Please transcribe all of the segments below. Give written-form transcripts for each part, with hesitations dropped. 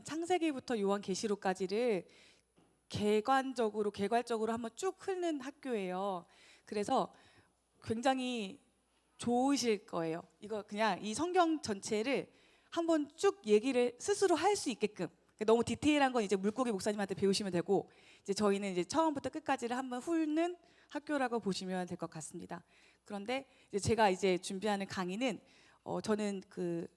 창세기부터 요한계시록까지를 개괄적으로 한번 쭉 훑는 학교예요. 그래서 굉장히 좋으실 거예요. 이거 그냥 이 성경 전체를 한번 쭉 얘기를 스스로 할 수 있게끔. 너무 디테일한 건 이제 물고기 목사님한테 배우시면 되고, 이제 저희는 이제 처음부터 끝까지를 한번 훑는 학교라고 보시면 될 것 같습니다. 그런데 이제 제가 이제 준비하는 강의는 저는 그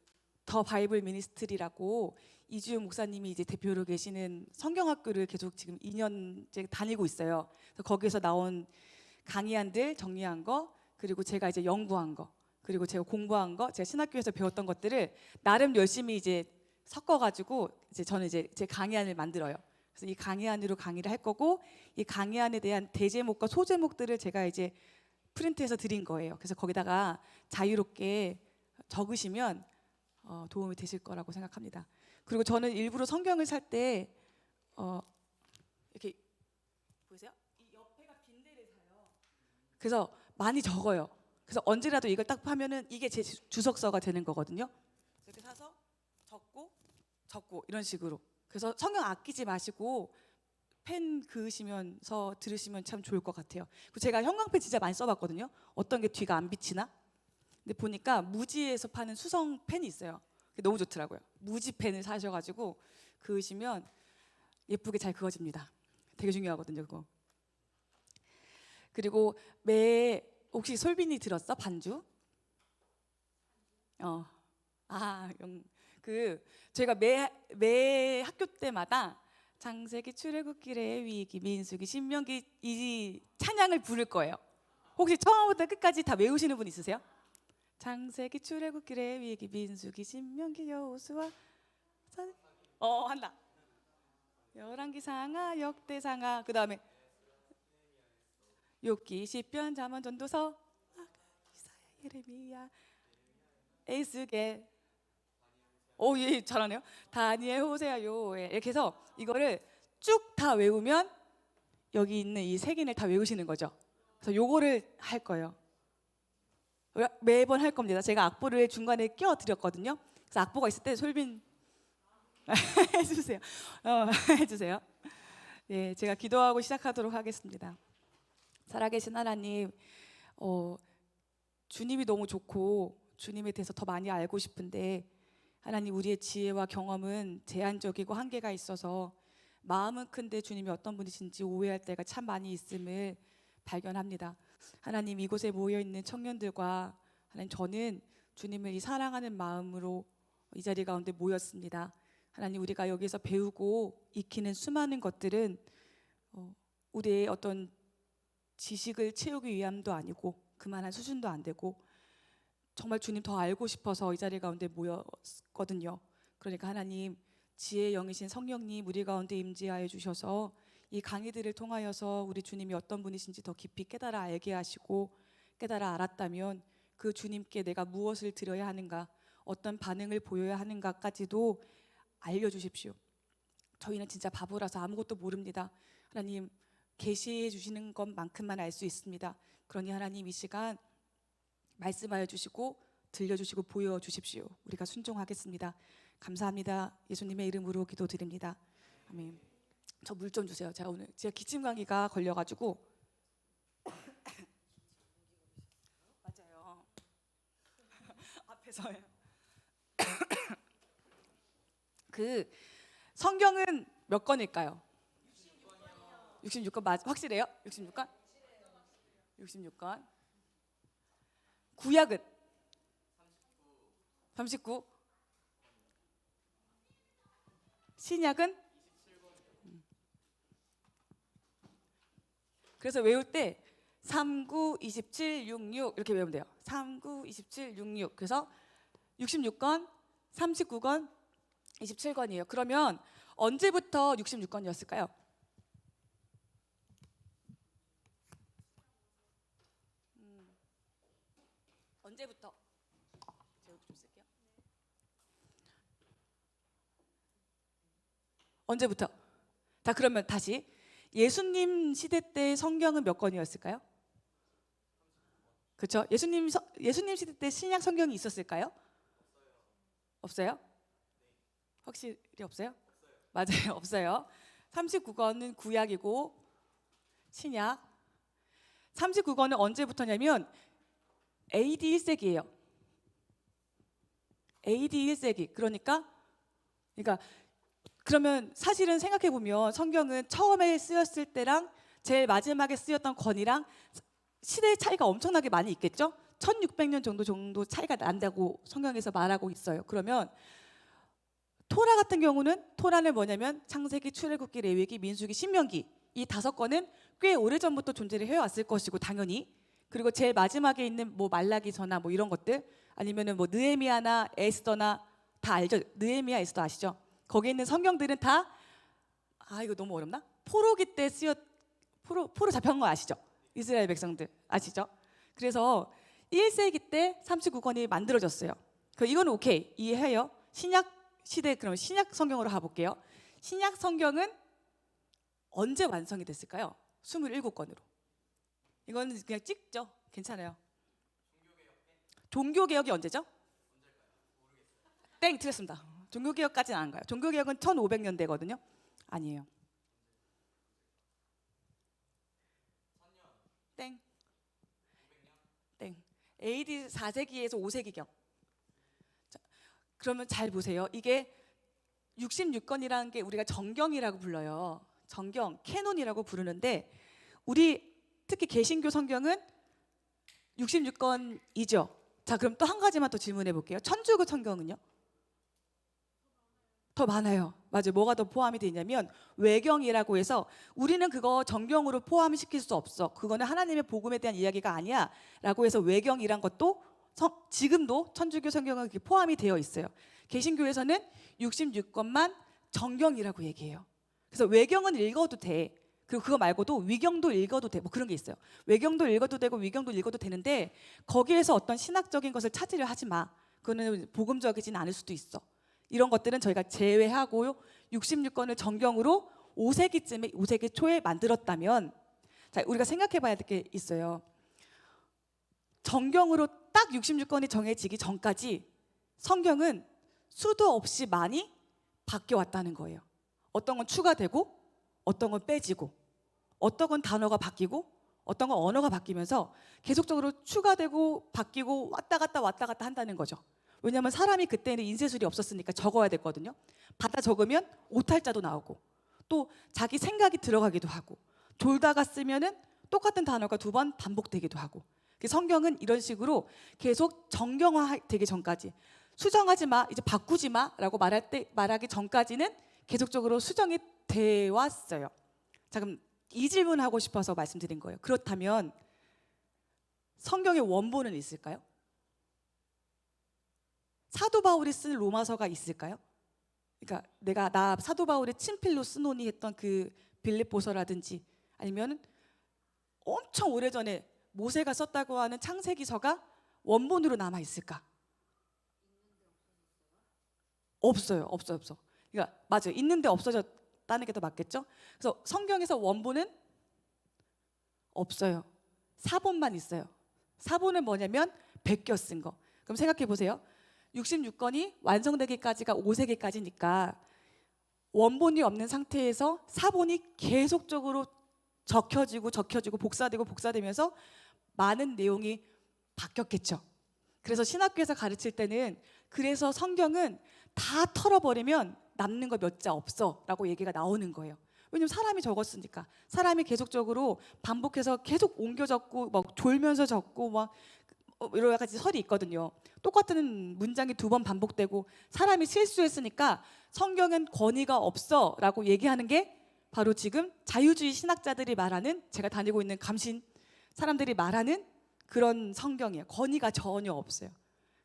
더 바이블 미니스트리라고 이주영 목사님이 이제 대표로 계시는 성경학교를 계속 지금 2년째 다니고 있어요. 그래서 거기서 나온 강의안들 정리한 거, 그리고 제가 이제 연구한 거, 그리고 제가 공부한 거, 제가 신학교에서 배웠던 것들을 나름 열심히 이제 섞어가지고 이제 저는 이제 제 강의안을 만들어요. 그래서 이 강의안으로 강의를 할 거고, 이 강의안에 대한 대제목과 소제목들을 제가 이제 프린트해서 드린 거예요. 그래서 거기다가 자유롭게 적으시면 도움이 되실 거라고 생각합니다. 그리고 저는 일부러 성경을 살 때 이렇게 보이세요? 이 옆에가 빈 데를 사요. 그래서 많이 적어요. 그래서 언제라도 이걸 딱 하면은 이게 제 주석서가 되는 거거든요. 이렇게 사서 적고 이런 식으로. 그래서 성경 아끼지 마시고 펜 그으시면서 들으시면 참 좋을 것 같아요. 그리고 제가 형광펜 진짜 많이 써봤거든요. 어떤 게 뒤가 안 비치나? 근데 보니까 무지에서 파는 수성 펜이 있어요. 너무 좋더라고요. 무지 펜을 사셔가지고 그으시면 예쁘게 잘 그어집니다. 되게 중요하거든요, 그거. 그리고 혹시 솔빈이 들었어? 반주? 제가 매 학교 때마다 창세기, 출애굽기래, 위기, 민수기, 신명기 이 찬양을 부를 거예요. 혹시 처음부터 끝까지 다 외우시는 분 있으세요? 창세기, 출애굽기, 레위기, 민수기, 신명기, 여호수아, 한다. 열왕기, 상하, 역대상하, 그 다음에 욥기, 시편, 잠언, 전도서, 이사야, 예레미야, 에스겔. 예, 잘하네요. 다니엘, 호세아, 요엘. 이렇게 해서 이거를 쭉 다 외우면 여기 있는 이 색인을 다 외우시는 거죠. 그래서 요거를 할 거예요. 매번 할 겁니다. 제가 악보를 중간에 끼워드렸거든요. 그래서 악보가 있을 때 솔빈 해주세요. 해주세요. 네, 제가 기도하고 시작하도록 하겠습니다. 살아계신 하나님, 주님이 너무 좋고 주님에 대해서 더 많이 알고 싶은데, 하나님, 우리의 지혜와 경험은 제한적이고 한계가 있어서 마음은 큰데 주님이 어떤 분이신지 오해할 때가 참 많이 있음을 발견합니다. 하나님, 이곳에 모여있는 청년들과 하나님, 저는 주님을 이 사랑하는 마음으로 이 자리 가운데 모였습니다. 하나님, 우리가 여기서 배우고 익히는 수많은 것들은 우리의 어떤 지식을 채우기 위함도 아니고 그만한 수준도 안 되고 정말 주님 더 알고 싶어서 이 자리 가운데 모였거든요. 그러니까 하나님, 지혜의 영이신 성령님 우리 가운데 임재하여 주셔서 이 강의들을 통하여서 우리 주님이 어떤 분이신지 더 깊이 깨달아 알게 하시고, 깨달아 알았다면 그 주님께 내가 무엇을 드려야 하는가, 어떤 반응을 보여야 하는가까지도 알려주십시오. 저희는 진짜 바보라서 아무것도 모릅니다. 하나님, 계시해 주시는 것만큼만 알 수 있습니다. 그러니 하나님, 이 시간 말씀하여 주시고 들려주시고 보여주십시오. 우리가 순종하겠습니다. 감사합니다. 예수님의 이름으로 기도드립니다. 아멘. 저 물 좀 주세요. 제가 기침 감기가 걸려가지고. 맞아요. 앞에서요. 그 성경은 몇 권일까요? 66권 확실해요? 66권? 66권. 구약은 39. 신약은? 그래서 외울 때 39, 27, 66 이렇게 외우면 돼요. 39, 27, 66. 그래서 66권, 39권, 27권이에요. 그러면 언제부터 66권이었을까요? 언제부터? 제가 좀 쓸게요. 언제부터? 자, 그러면 다시 예수님 시대 때 성경은 몇 권이었을까요? 그렇죠? 예수님 시대 때 신약 성경이 있었을까요? 없어요? 확실히 없어요? 맞아요. 없어요. 39권은 구약이고 신약. 39권은 언제부터냐면 AD 1세기예요. AD 1세기. 그러니까 그러면 사실은 생각해 보면 성경은 처음에 쓰였을 때랑 제일 마지막에 쓰였던 권이랑 시대의 차이가 엄청나게 많이 있겠죠? 1600년 정도 차이가 난다고 성경에서 말하고 있어요. 그러면 토라 같은 경우는 토라는 뭐냐면 창세기, 출애굽기, 레위기, 민수기, 신명기 이 5권은 꽤 오래전부터 존재를 해왔을 것이고 당연히 그리고 제일 마지막에 있는 뭐 말라기서나 뭐 이런 것들 아니면은 뭐 느헤미야나 에스더나 다 알죠? 느헤미야 에스더 아시죠? 거기에 있는 성경들은 다 이거 너무 어렵나? 포로기 때 포로 잡혀간 거 아시죠? 이스라엘 백성들 아시죠? 그래서 1세기 때 39권이 만들어졌어요. 이건 오케이 이해해요. 신약 시대 그럼 신약 성경으로 가볼게요. 신약 성경은 언제 완성이 됐을까요? 27권으로. 이거는 그냥 찍죠. 괜찮아요. 종교개혁이 언제죠? 땡 틀렸습니다. 종교개혁까지는 안 가요. 종교개혁은 1500년대거든요. 아니에요. 땡. 땡. AD 4세기에서 5세기경. 자, 그러면 잘 보세요. 이게 66권이라는 게 우리가 정경이라고 불러요. 정경, 캐논이라고 부르는데 우리 특히 개신교 성경은 66권이죠. 자, 그럼 또 한 가지만 더 질문해 볼게요. 천주교 성경은요? 더 많아요. 맞아요. 뭐가 더 포함이 되냐면 외경이라고 해서 우리는 그거 정경으로 포함시킬 수 없어. 그거는 하나님의 복음에 대한 이야기가 아니야. 라고 해서 외경이란 것도 지금도 천주교 성경은 포함이 되어 있어요. 개신교에서는 66권만 정경이라고 얘기해요. 그래서 외경은 읽어도 돼. 그리고 그거 말고도 위경도 읽어도 돼. 뭐 그런 게 있어요. 외경도 읽어도 되고 위경도 읽어도 되는데 거기에서 어떤 신학적인 것을 찾으려 하지 마. 그거는 복음적이진 않을 수도 있어. 이런 것들은 저희가 제외하고요. 66권을 정경으로 5세기 초에 만들었다면 자, 우리가 생각해 봐야 될 게 있어요. 정경으로 딱 66권이 정해지기 전까지 성경은 수도 없이 많이 바뀌어 왔다는 거예요. 어떤 건 추가되고 어떤 건 빼지고 어떤 건 단어가 바뀌고 어떤 건 언어가 바뀌면서 계속적으로 추가되고 바뀌고 왔다 갔다 한다는 거죠. 왜냐하면 사람이 그때는 인쇄술이 없었으니까 적어야 됐거든요. 받아 적으면 오탈자도 나오고 또 자기 생각이 들어가기도 하고 졸다가 쓰면은 똑같은 단어가 2번 반복되기도 하고 성경은 이런 식으로 계속 정경화 되기 전까지 수정하지 마, 이제 바꾸지 마라고 말하기 전까지는 계속적으로 수정이 돼 왔어요. 자, 그럼 이 질문하고 싶어서 말씀드린 거예요. 그렇다면 성경의 원본은 있을까요? 사도 바울이 쓴 로마서가 있을까요? 그러니까 나 사도 바울의 친필로 쓰노니 했던 그 빌립보서라든지 아니면 엄청 오래전에 모세가 썼다고 하는 창세기서가 원본으로 남아 있을까? 없어요. 그러니까 맞아요. 있는데 없어졌다는 게 더 맞겠죠? 그래서 성경에서 원본은 없어요. 사본만 있어요. 사본은 뭐냐면 베껴 쓴 거. 그럼 생각해 보세요. 66권이 완성되기까지가 5세기까지니까 원본이 없는 상태에서 사본이 계속적으로 적혀지고 복사되면서 많은 내용이 바뀌었겠죠. 그래서 신학교에서 가르칠 때는 그래서 성경은 다 털어버리면 남는 거 몇 자 없어 라고 얘기가 나오는 거예요. 왜냐면 사람이 적었으니까. 사람이 계속적으로 반복해서 계속 옮겨 적고 막 졸면서 적고 막 여러 가지 설이 있거든요. 똑같은 문장이 2번 반복되고 사람이 실수했으니까 성경은 권위가 없어 라고 얘기하는 게 바로 지금 자유주의 신학자들이 말하는 제가 다니고 있는 감신 사람들이 말하는 그런 성경이에요. 권위가 전혀 없어요.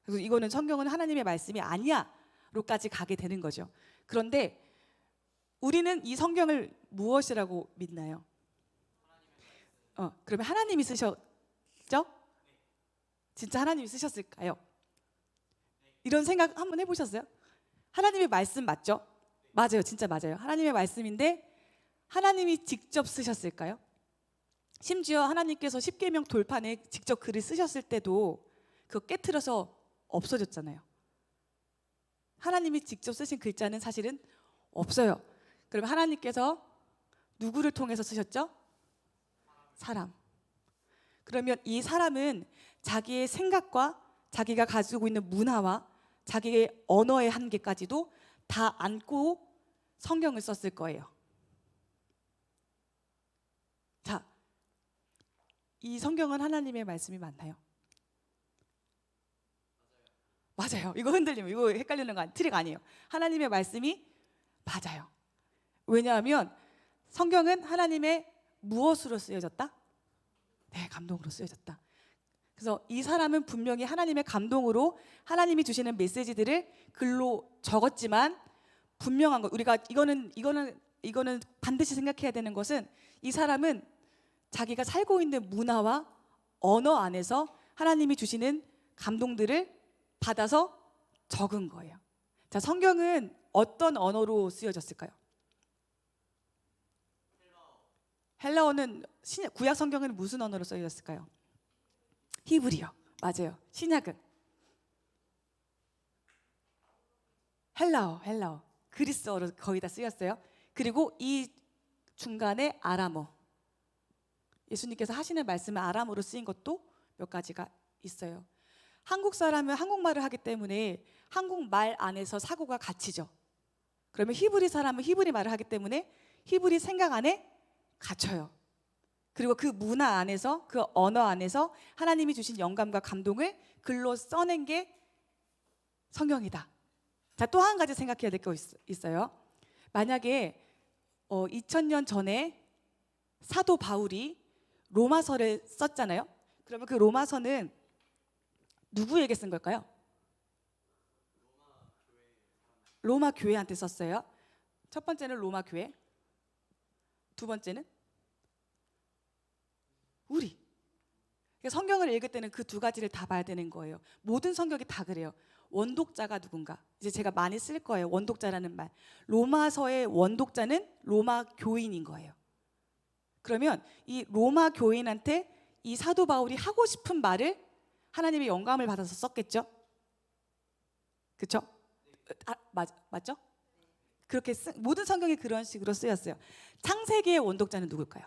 그래서 이거는 성경은 하나님의 말씀이 아니야 로까지 가게 되는 거죠. 그런데 우리는 이 성경을 무엇이라고 믿나요? 그러면 하나님이 쓰셨죠? 진짜 하나님이 쓰셨을까요? 이런 생각 한번 해보셨어요? 하나님의 말씀 맞죠? 맞아요. 진짜 맞아요. 하나님의 말씀인데 하나님이 직접 쓰셨을까요? 심지어 하나님께서 십계명 돌판에 직접 글을 쓰셨을 때도 그거 깨트려서 없어졌잖아요. 하나님이 직접 쓰신 글자는 사실은 없어요. 그럼 하나님께서 누구를 통해서 쓰셨죠? 사람. 그러면 이 사람은 자기의 생각과 자기가 가지고 있는 문화와 자기의 언어의 한계까지도 다 안고 성경을 썼을 거예요. 자, 이 성경은 하나님의 말씀이 맞나요? 맞아요. 이거 흔들리면 이거 헷갈리는 거 트릭 아니에요. 하나님의 말씀이 맞아요. 왜냐하면 성경은 하나님의 무엇으로 쓰여졌다? 네, 감동으로 쓰여졌다. 그래서 이 사람은 분명히 하나님의 감동으로 하나님이 주시는 메시지들을 글로 적었지만 분명한 것, 우리가 이거는 반드시 생각해야 되는 것은 이 사람은 자기가 살고 있는 문화와 언어 안에서 하나님이 주시는 감동들을 받아서 적은 거예요. 자, 성경은 어떤 언어로 쓰여졌을까요? 헬라어는 구약 성경은 무슨 언어로 쓰여졌을까요? 히브리어. 맞아요. 신약은 헬라어. 그리스어로 거의 다 쓰였어요. 그리고 이 중간에 아람어. 예수님께서 하시는 말씀은 아람어로 쓰인 것도 몇 가지가 있어요. 한국 사람은 한국말을 하기 때문에 한국말 안에서 사고가 갇히죠. 그러면 히브리 사람은 히브리 말을 하기 때문에 히브리 생각 안에 갇혀요. 그리고 그 문화 안에서, 그 언어 안에서 하나님이 주신 영감과 감동을 글로 써낸 게 성경이다. 자, 또 한 가지 생각해야 될 거 있어요. 만약에 2000년 전에 사도 바울이 로마서를 썼잖아요. 그러면 그 로마서는 누구에게 쓴 걸까요? 로마 교회한테 썼어요. 첫 번째는 로마 교회, 두 번째는 우리. 성경을 읽을 때는 그 두 가지를 다 봐야 되는 거예요. 모든 성경이 다 그래요. 원독자가 누군가. 이제 제가 많이 쓸 거예요. 원독자라는 말. 로마서의 원독자는 로마 교인인 거예요. 그러면 이 로마 교인한테 이 사도 바울이 하고 싶은 말을 하나님의 영감을 받아서 썼겠죠? 그렇죠? 맞죠? 그렇게 모든 성경이 그런 식으로 쓰였어요. 창세기의 원독자는 누굴까요?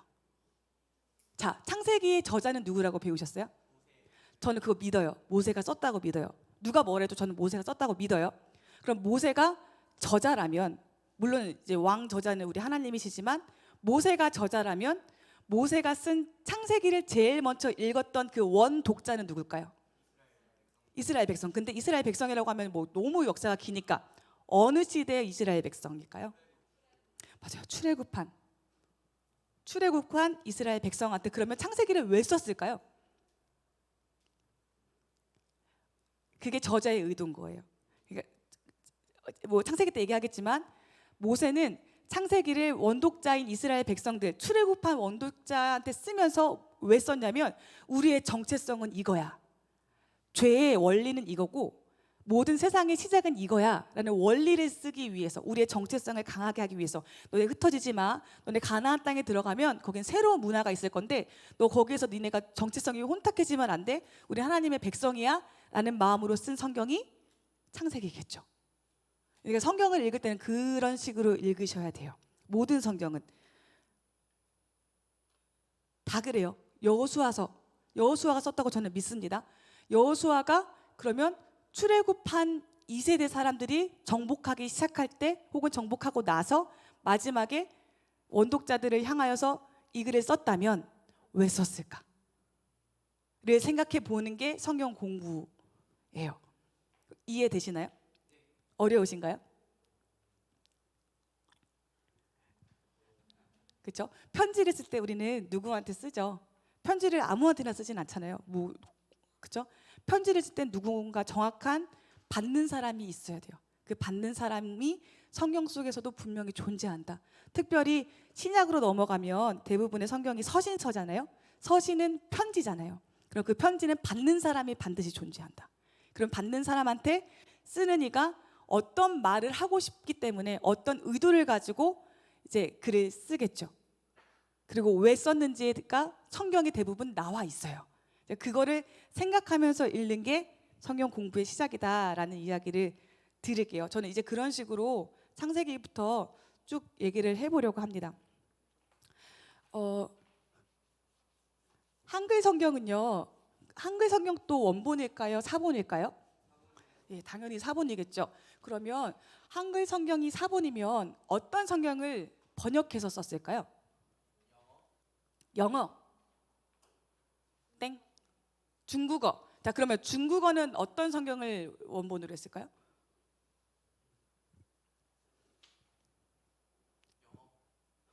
자, 창세기의 저자는 누구라고 배우셨어요? 저는 그거 믿어요. 모세가 썼다고 믿어요. 누가 뭐래도 저는 모세가 썼다고 믿어요. 그럼 모세가 저자라면, 물론 이제 왕 저자는 우리 하나님이시지만 모세가 저자라면 모세가 쓴 창세기를 제일 먼저 읽었던 그 원독자는 누굴까요? 이스라엘 백성. 근데 이스라엘 백성이라고 하면 뭐 너무 역사가 기니까 어느 시대의 이스라엘 백성일까요? 맞아요. 출애굽한 이스라엘 백성한테 그러면 창세기를 왜 썼을까요? 그게 저자의 의도인 거예요. 그러니까 뭐 창세기 때 얘기하겠지만 모세는 창세기를 원독자인 이스라엘 백성들, 출애굽한 원독자한테 쓰면서 왜 썼냐면 우리의 정체성은 이거야. 죄의 원리는 이거고 모든 세상의 시작은 이거야 라는 원리를 쓰기 위해서, 우리의 정체성을 강하게 하기 위해서, 너네 흩어지지 마, 너네 가나안 땅에 들어가면 거긴 새로운 문화가 있을 건데 너 거기에서 니네가 정체성이 혼탁해지면 안 돼, 우리 하나님의 백성이야 라는 마음으로 쓴 성경이 창세기겠죠. 그러니까 성경을 읽을 때는 그런 식으로 읽으셔야 돼요. 모든 성경은 다 그래요. 여호수아가 썼다고 저는 믿습니다. 여호수아가 그러면 출애굽한 2세대 사람들이 정복하기 시작할 때 혹은 정복하고 나서 마지막에 원독자들을 향하여서 이 글을 썼다면 왜 썼을까를 생각해 보는 게 성경 공부예요. 이해되시나요? 어려우신가요? 그렇죠? 편지를 쓸 때 우리는 누구한테 쓰죠? 편지를 아무한테나 쓰진 않잖아요. 그렇죠? 편지를 쓸 때 누군가 정확한 받는 사람이 있어야 돼요. 그 받는 사람이 성경 속에서도 분명히 존재한다. 특별히 신약으로 넘어가면 대부분의 성경이 서신서잖아요. 서신은 편지잖아요. 그럼 그 편지는 받는 사람이 반드시 존재한다. 그럼 받는 사람한테 쓰는 이가 어떤 말을 하고 싶기 때문에 어떤 의도를 가지고 이제 글을 쓰겠죠. 그리고 왜 썼는지가 성경에 대부분 나와 있어요. 그거를 생각하면서 읽는 게 성경 공부의 시작이다라는 이야기를 드릴게요. 저는 이제 그런 식으로 창세기부터 쭉 얘기를 해보려고 합니다. 한글 성경은요, 한글 성경도 원본일까요? 사본일까요? 예, 당연히 사본이겠죠. 그러면 한글 성경이 사본이면 어떤 성경을 번역해서 썼을까요? 영어. 땡. 중국어. 자, 그러면 중국어는 어떤 성경을 원본으로 했을까요?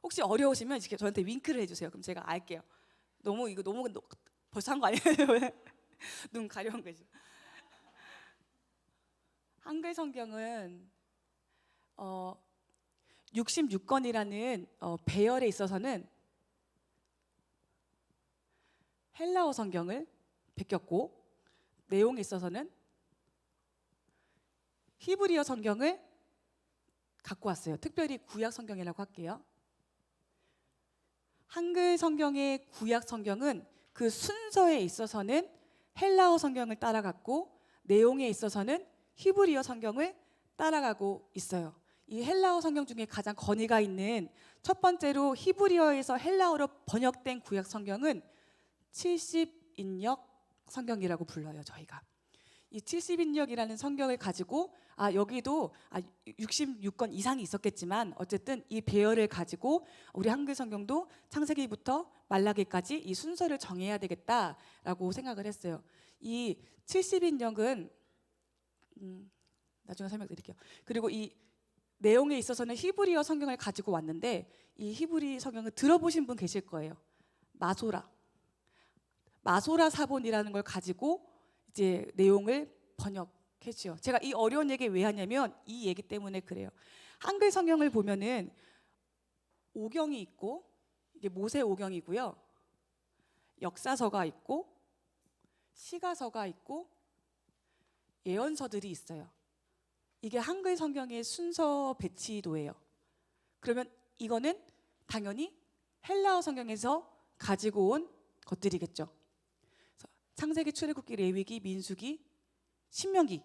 혹시 어려우시면 이렇게 저한테 윙크를 해주세요. 그럼 제가 알게요. 이거 너무 벌써 한 거 아니에요? 눈 가려운 거죠. 한글 성경은 66권이라는 배열에 있어서는 헬라어 성경을 베꼈고, 내용에 있어서는 히브리어 성경을 갖고 왔어요. 특별히 구약 성경이라고 할게요. 한글 성경의 구약 성경은 그 순서에 있어서는 헬라어 성경을 따라갔고, 내용에 있어서는 히브리어 성경을 따라가고 있어요. 이 헬라어 성경 중에 가장 권위가 있는 첫 번째로 히브리어에서 헬라어로 번역된 구약 성경은 70인역 성경이라고 불러요. 저희가 이 70인역이라는 성경을 가지고 여기도 66권 이상이 있었겠지만 어쨌든 이 배열을 가지고 우리 한글 성경도 창세기부터 말라기까지 이 순서를 정해야 되겠다라고 생각을 했어요. 이 70인역은 나중에 설명드릴게요. 그리고 이 내용에 있어서는 히브리어 성경을 가지고 왔는데, 이 히브리 성경을 들어보신 분 계실 거예요. 마소라 사본이라는 걸 가지고 이제 내용을 번역했죠. 제가 이 어려운 얘기 왜 하냐면 이 얘기 때문에 그래요. 한글 성경을 보면은 오경이 있고, 이게 모세 오경이고요. 역사서가 있고, 시가서가 있고, 예언서들이 있어요. 이게 한글 성경의 순서 배치도예요. 그러면 이거는 당연히 헬라어 성경에서 가지고 온 것들이겠죠. 창세기, 출애굽기, 레위기, 민수기, 신명기,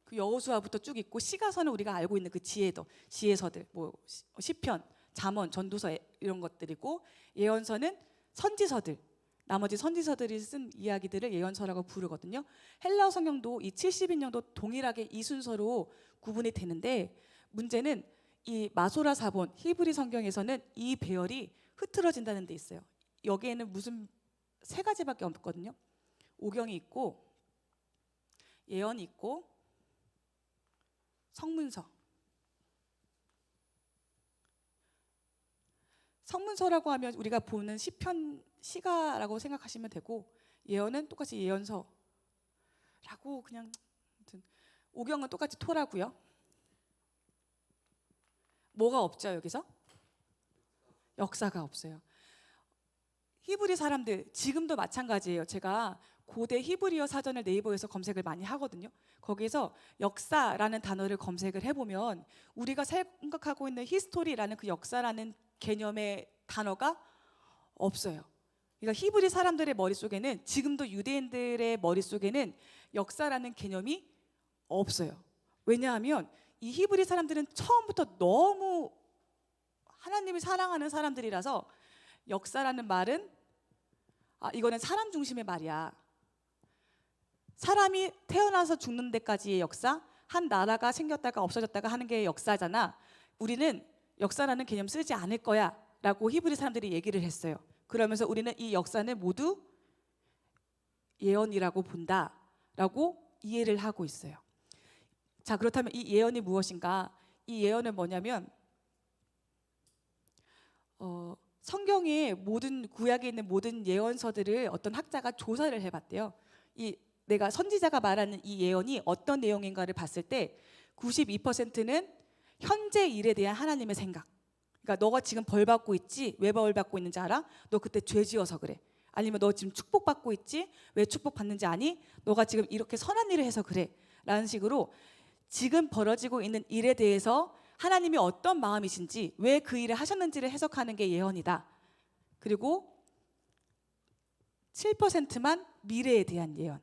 그 여호수아부터 쭉 있고, 시가서는 우리가 알고 있는 그 지혜서들, 뭐 시편, 잠언, 전도서 이런 것들이고, 예언서는 선지서들, 나머지 선지서들이 쓴 이야기들을 예언서라고 부르거든요. 헬라어 성경도 이 70인역도 동일하게 이 순서로 구분이 되는데, 문제는 이 마소라 사본 히브리 성경에서는 이 배열이 흐트러진다는 데 있어요. 여기에는 무슨 3가지밖에 없거든요. 오경이 있고, 예언이 있고, 성문서. 성문서라고 하면 우리가 보는 시편, 시가라고 생각하시면 되고, 예언은 똑같이 예언서라고 그냥, 오경은 똑같이 토라고요. 뭐가 없죠 여기서? 역사가 없어요. 히브리 사람들 지금도 마찬가지예요. 제가 고대 히브리어 사전을 네이버에서 검색을 많이 하거든요. 거기에서 역사라는 단어를 검색을 해보면 우리가 생각하고 있는 히스토리라는 그 역사라는 개념의 단어가 없어요. 그러니까 히브리 사람들의 머릿속에는, 지금도 유대인들의 머릿속에는 역사라는 개념이 없어요. 왜냐하면 이 히브리 사람들은 처음부터 너무 하나님을 사랑하는 사람들이라서 역사라는 말은 이거는 사람 중심의 말이야. 사람이 태어나서 죽는 데까지의 역사, 한 나라가 생겼다가 없어졌다가 하는 게 역사잖아. 우리는 역사라는 개념 쓰지 않을 거야 라고 히브리 사람들이 얘기를 했어요. 그러면서 우리는 이 역사는 모두 예언이라고 본다 라고 이해를 하고 있어요. 자, 그렇다면 이 예언이 무엇인가? 이 예언은 뭐냐면 성경의 모든 구약에 있는 모든 예언서들을 어떤 학자가 조사를 해봤대요. 내가 선지자가 말하는 이 예언이 어떤 내용인가를 봤을 때 92%는 현재 일에 대한 하나님의 생각. 그러니까 너가 지금 벌 받고 있지? 왜 벌 받고 있는지 알아? 너 그때 죄 지어서 그래. 아니면 너 지금 축복 받고 있지? 왜 축복 받는지 아니? 너가 지금 이렇게 선한 일을 해서 그래. 라는 식으로 지금 벌어지고 있는 일에 대해서 하나님이 어떤 마음이신지, 왜 그 일을 하셨는지를 해석하는 게 예언이다. 그리고 7%만 미래에 대한 예언.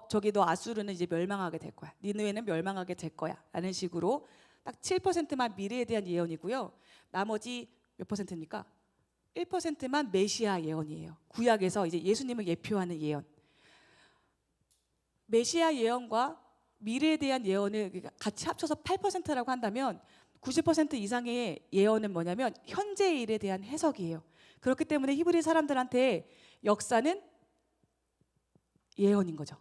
저기 너 아수르는 이제 멸망하게 될 거야. 니느웨는 멸망하게 될 거야. 라는 식으로 딱 7%만 미래에 대한 예언이고요. 나머지 몇 퍼센트입니까? 1%만 메시아 예언이에요. 구약에서 이제 예수님을 예표하는 예언. 메시아 예언과 미래에 대한 예언을 같이 합쳐서 8%라고 한다면 90% 이상의 예언은 뭐냐면 현재의 일에 대한 해석이에요. 그렇기 때문에 히브리 사람들한테 역사는 예언인 거죠.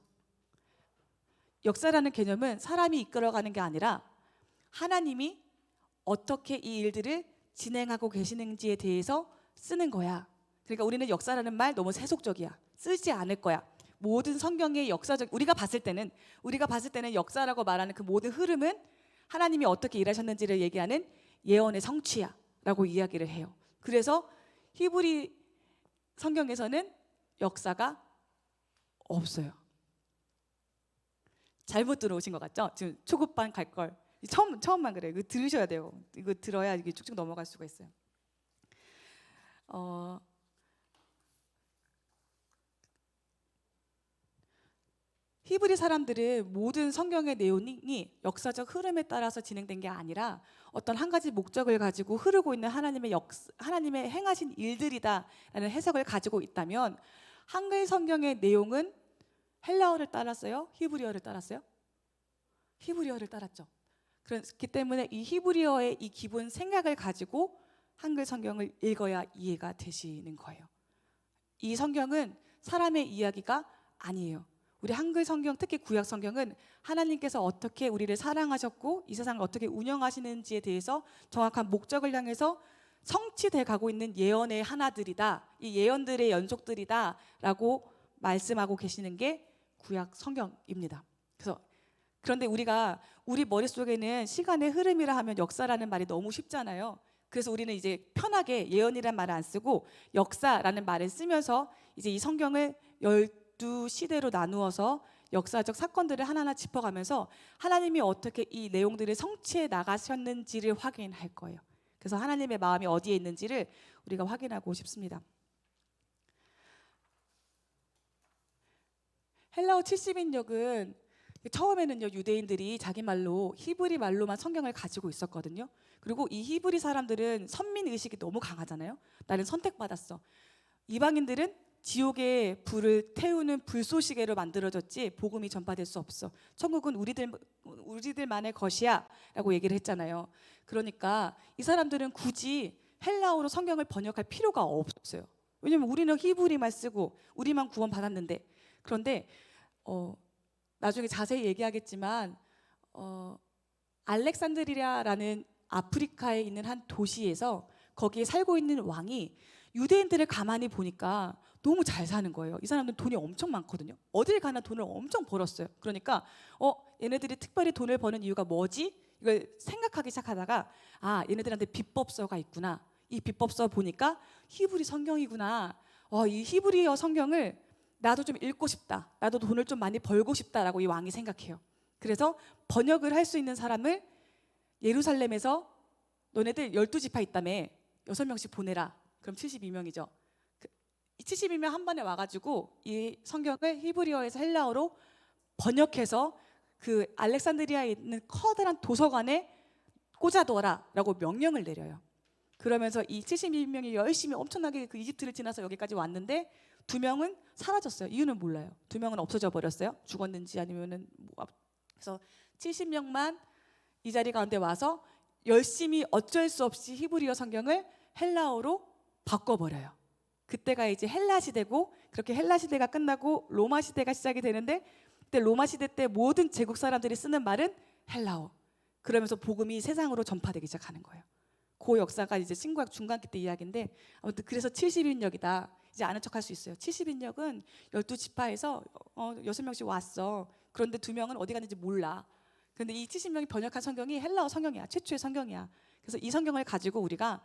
역사라는 개념은 사람이 이끌어가는 게 아니라 하나님이 어떻게 이 일들을 진행하고 계시는지에 대해서 쓰는 거야. 그러니까 우리는 역사라는 말 너무 세속적이야. 쓰지 않을 거야. 모든 성경의 역사적, 우리가 봤을 때는 역사라고 말하는 그 모든 흐름은 하나님이 어떻게 일하셨는지를 얘기하는 예언의 성취야라고 이야기를 해요. 그래서 히브리 성경에서는 역사가 없어요. 잘못 들어오신 것 같죠? 지금 초급반 갈 걸. 처음만 그래요. 이거 들으셔야 돼요. 이거 들어야 이게 쭉쭉 넘어갈 수가 있어요. 히브리 사람들은 모든 성경의 내용이 역사적 흐름에 따라서 진행된 게 아니라 어떤 한 가지 목적을 가지고 흐르고 있는 하나님의 행하신 일들이다라는 해석을 가지고 있다면 한글 성경의 내용은 헬라어를 따랐어요? 히브리어를 따랐어요? 히브리어를 따랐죠. 그렇기 때문에 이 히브리어의 이 기본 생각을 가지고 한글 성경을 읽어야 이해가 되시는 거예요. 이 성경은 사람의 이야기가 아니에요. 우리 한글 성경, 특히 구약 성경은 하나님께서 어떻게 우리를 사랑하셨고 이 세상을 어떻게 운영하시는지에 대해서 정확한 목적을 향해서 성취돼 가고 있는 예언의 하나들이다. 이 예언들의 연속들이다라고 말씀하고 계시는 게 구약 성경입니다. 그런데 우리 머릿속에는 시간의 흐름이라 하면 역사라는 말이 너무 쉽잖아요. 그래서 우리는 이제 편하게 예언이란 말을 안 쓰고 역사라는 말을 쓰면서 이제 이 성경을 12시대로 나누어서 역사적 사건들을 하나하나 짚어가면서 하나님이 어떻게 이 내용들을 성취해 나가셨는지를 확인할 거예요. 그래서 하나님의 마음이 어디에 있는지를 우리가 확인하고 싶습니다. 헬라어 70인역은 처음에는요 유대인들이 자기 말로 히브리 말로만 성경을 가지고 있었거든요. 그리고 이 히브리 사람들은 선민 의식이 너무 강하잖아요. 나는 선택받았어. 이방인들은 지옥의 불을 태우는 불쏘시개로 만들어졌지 복음이 전파될 수 없어. 천국은 우리들만의 것이야 라고 얘기를 했잖아요. 그러니까 이 사람들은 굳이 헬라어로 성경을 번역할 필요가 없어요. 왜냐면 우리는 히브리만 쓰고 우리만 구원 받았는데. 그런데 나중에 자세히 얘기하겠지만 알렉산드리아라는 아프리카에 있는 한 도시에서 거기에 살고 있는 왕이 유대인들을 가만히 보니까 너무 잘 사는 거예요. 이 사람들은 돈이 엄청 많거든요. 어딜 가나 돈을 엄청 벌었어요. 그러니까 얘네들이 특별히 돈을 버는 이유가 뭐지? 이걸 생각하기 시작하다가 얘네들한테 비법서가 있구나. 이 비법서 보니까 히브리 성경이구나. 이 히브리어 성경을 나도 좀 읽고 싶다. 나도 돈을 좀 많이 벌고 싶다라고 이 왕이 생각해요. 그래서 번역을 할 수 있는 사람을 예루살렘에서 너네들 12지파 있다며 6명씩 보내라. 그럼 72명이죠. 이 72명 한 번에 와가지고 이 성경을 히브리어에서 헬라어로 번역해서 그 알렉산드리아에 있는 커다란 도서관에 꽂아둬라라고 명령을 내려요. 그러면서 이 72명이 열심히 엄청나게 그 이집트를 지나서 여기까지 왔는데 2명은 사라졌어요. 이유는 몰라요. 2명은 없어져 버렸어요. 죽었는지 아니면은 그래서 70명만 이 자리 가운데 와서 열심히 어쩔 수 없이 히브리어 성경을 헬라어로 바꿔버려요. 그때가 이제 헬라 시대고, 그렇게 헬라 시대가 끝나고 로마 시대가 시작이 되는데, 그때 로마 시대 때 모든 제국 사람들이 쓰는 말은 헬라어. 그러면서 복음이 세상으로 전파되기 시작하는 거예요. 그 역사가 이제 신구약 중간기 때 이야기인데, 아무튼 그래서 70인역이다. 이제 아는 척할 수 있어요. 70인역은 12지파에서 6명씩 왔어. 그런데 2명은 어디 갔는지 몰라. 그런데 이 70명이 번역한 성경이 헬라어 성경이야. 최초의 성경이야. 그래서 이 성경을 가지고 우리가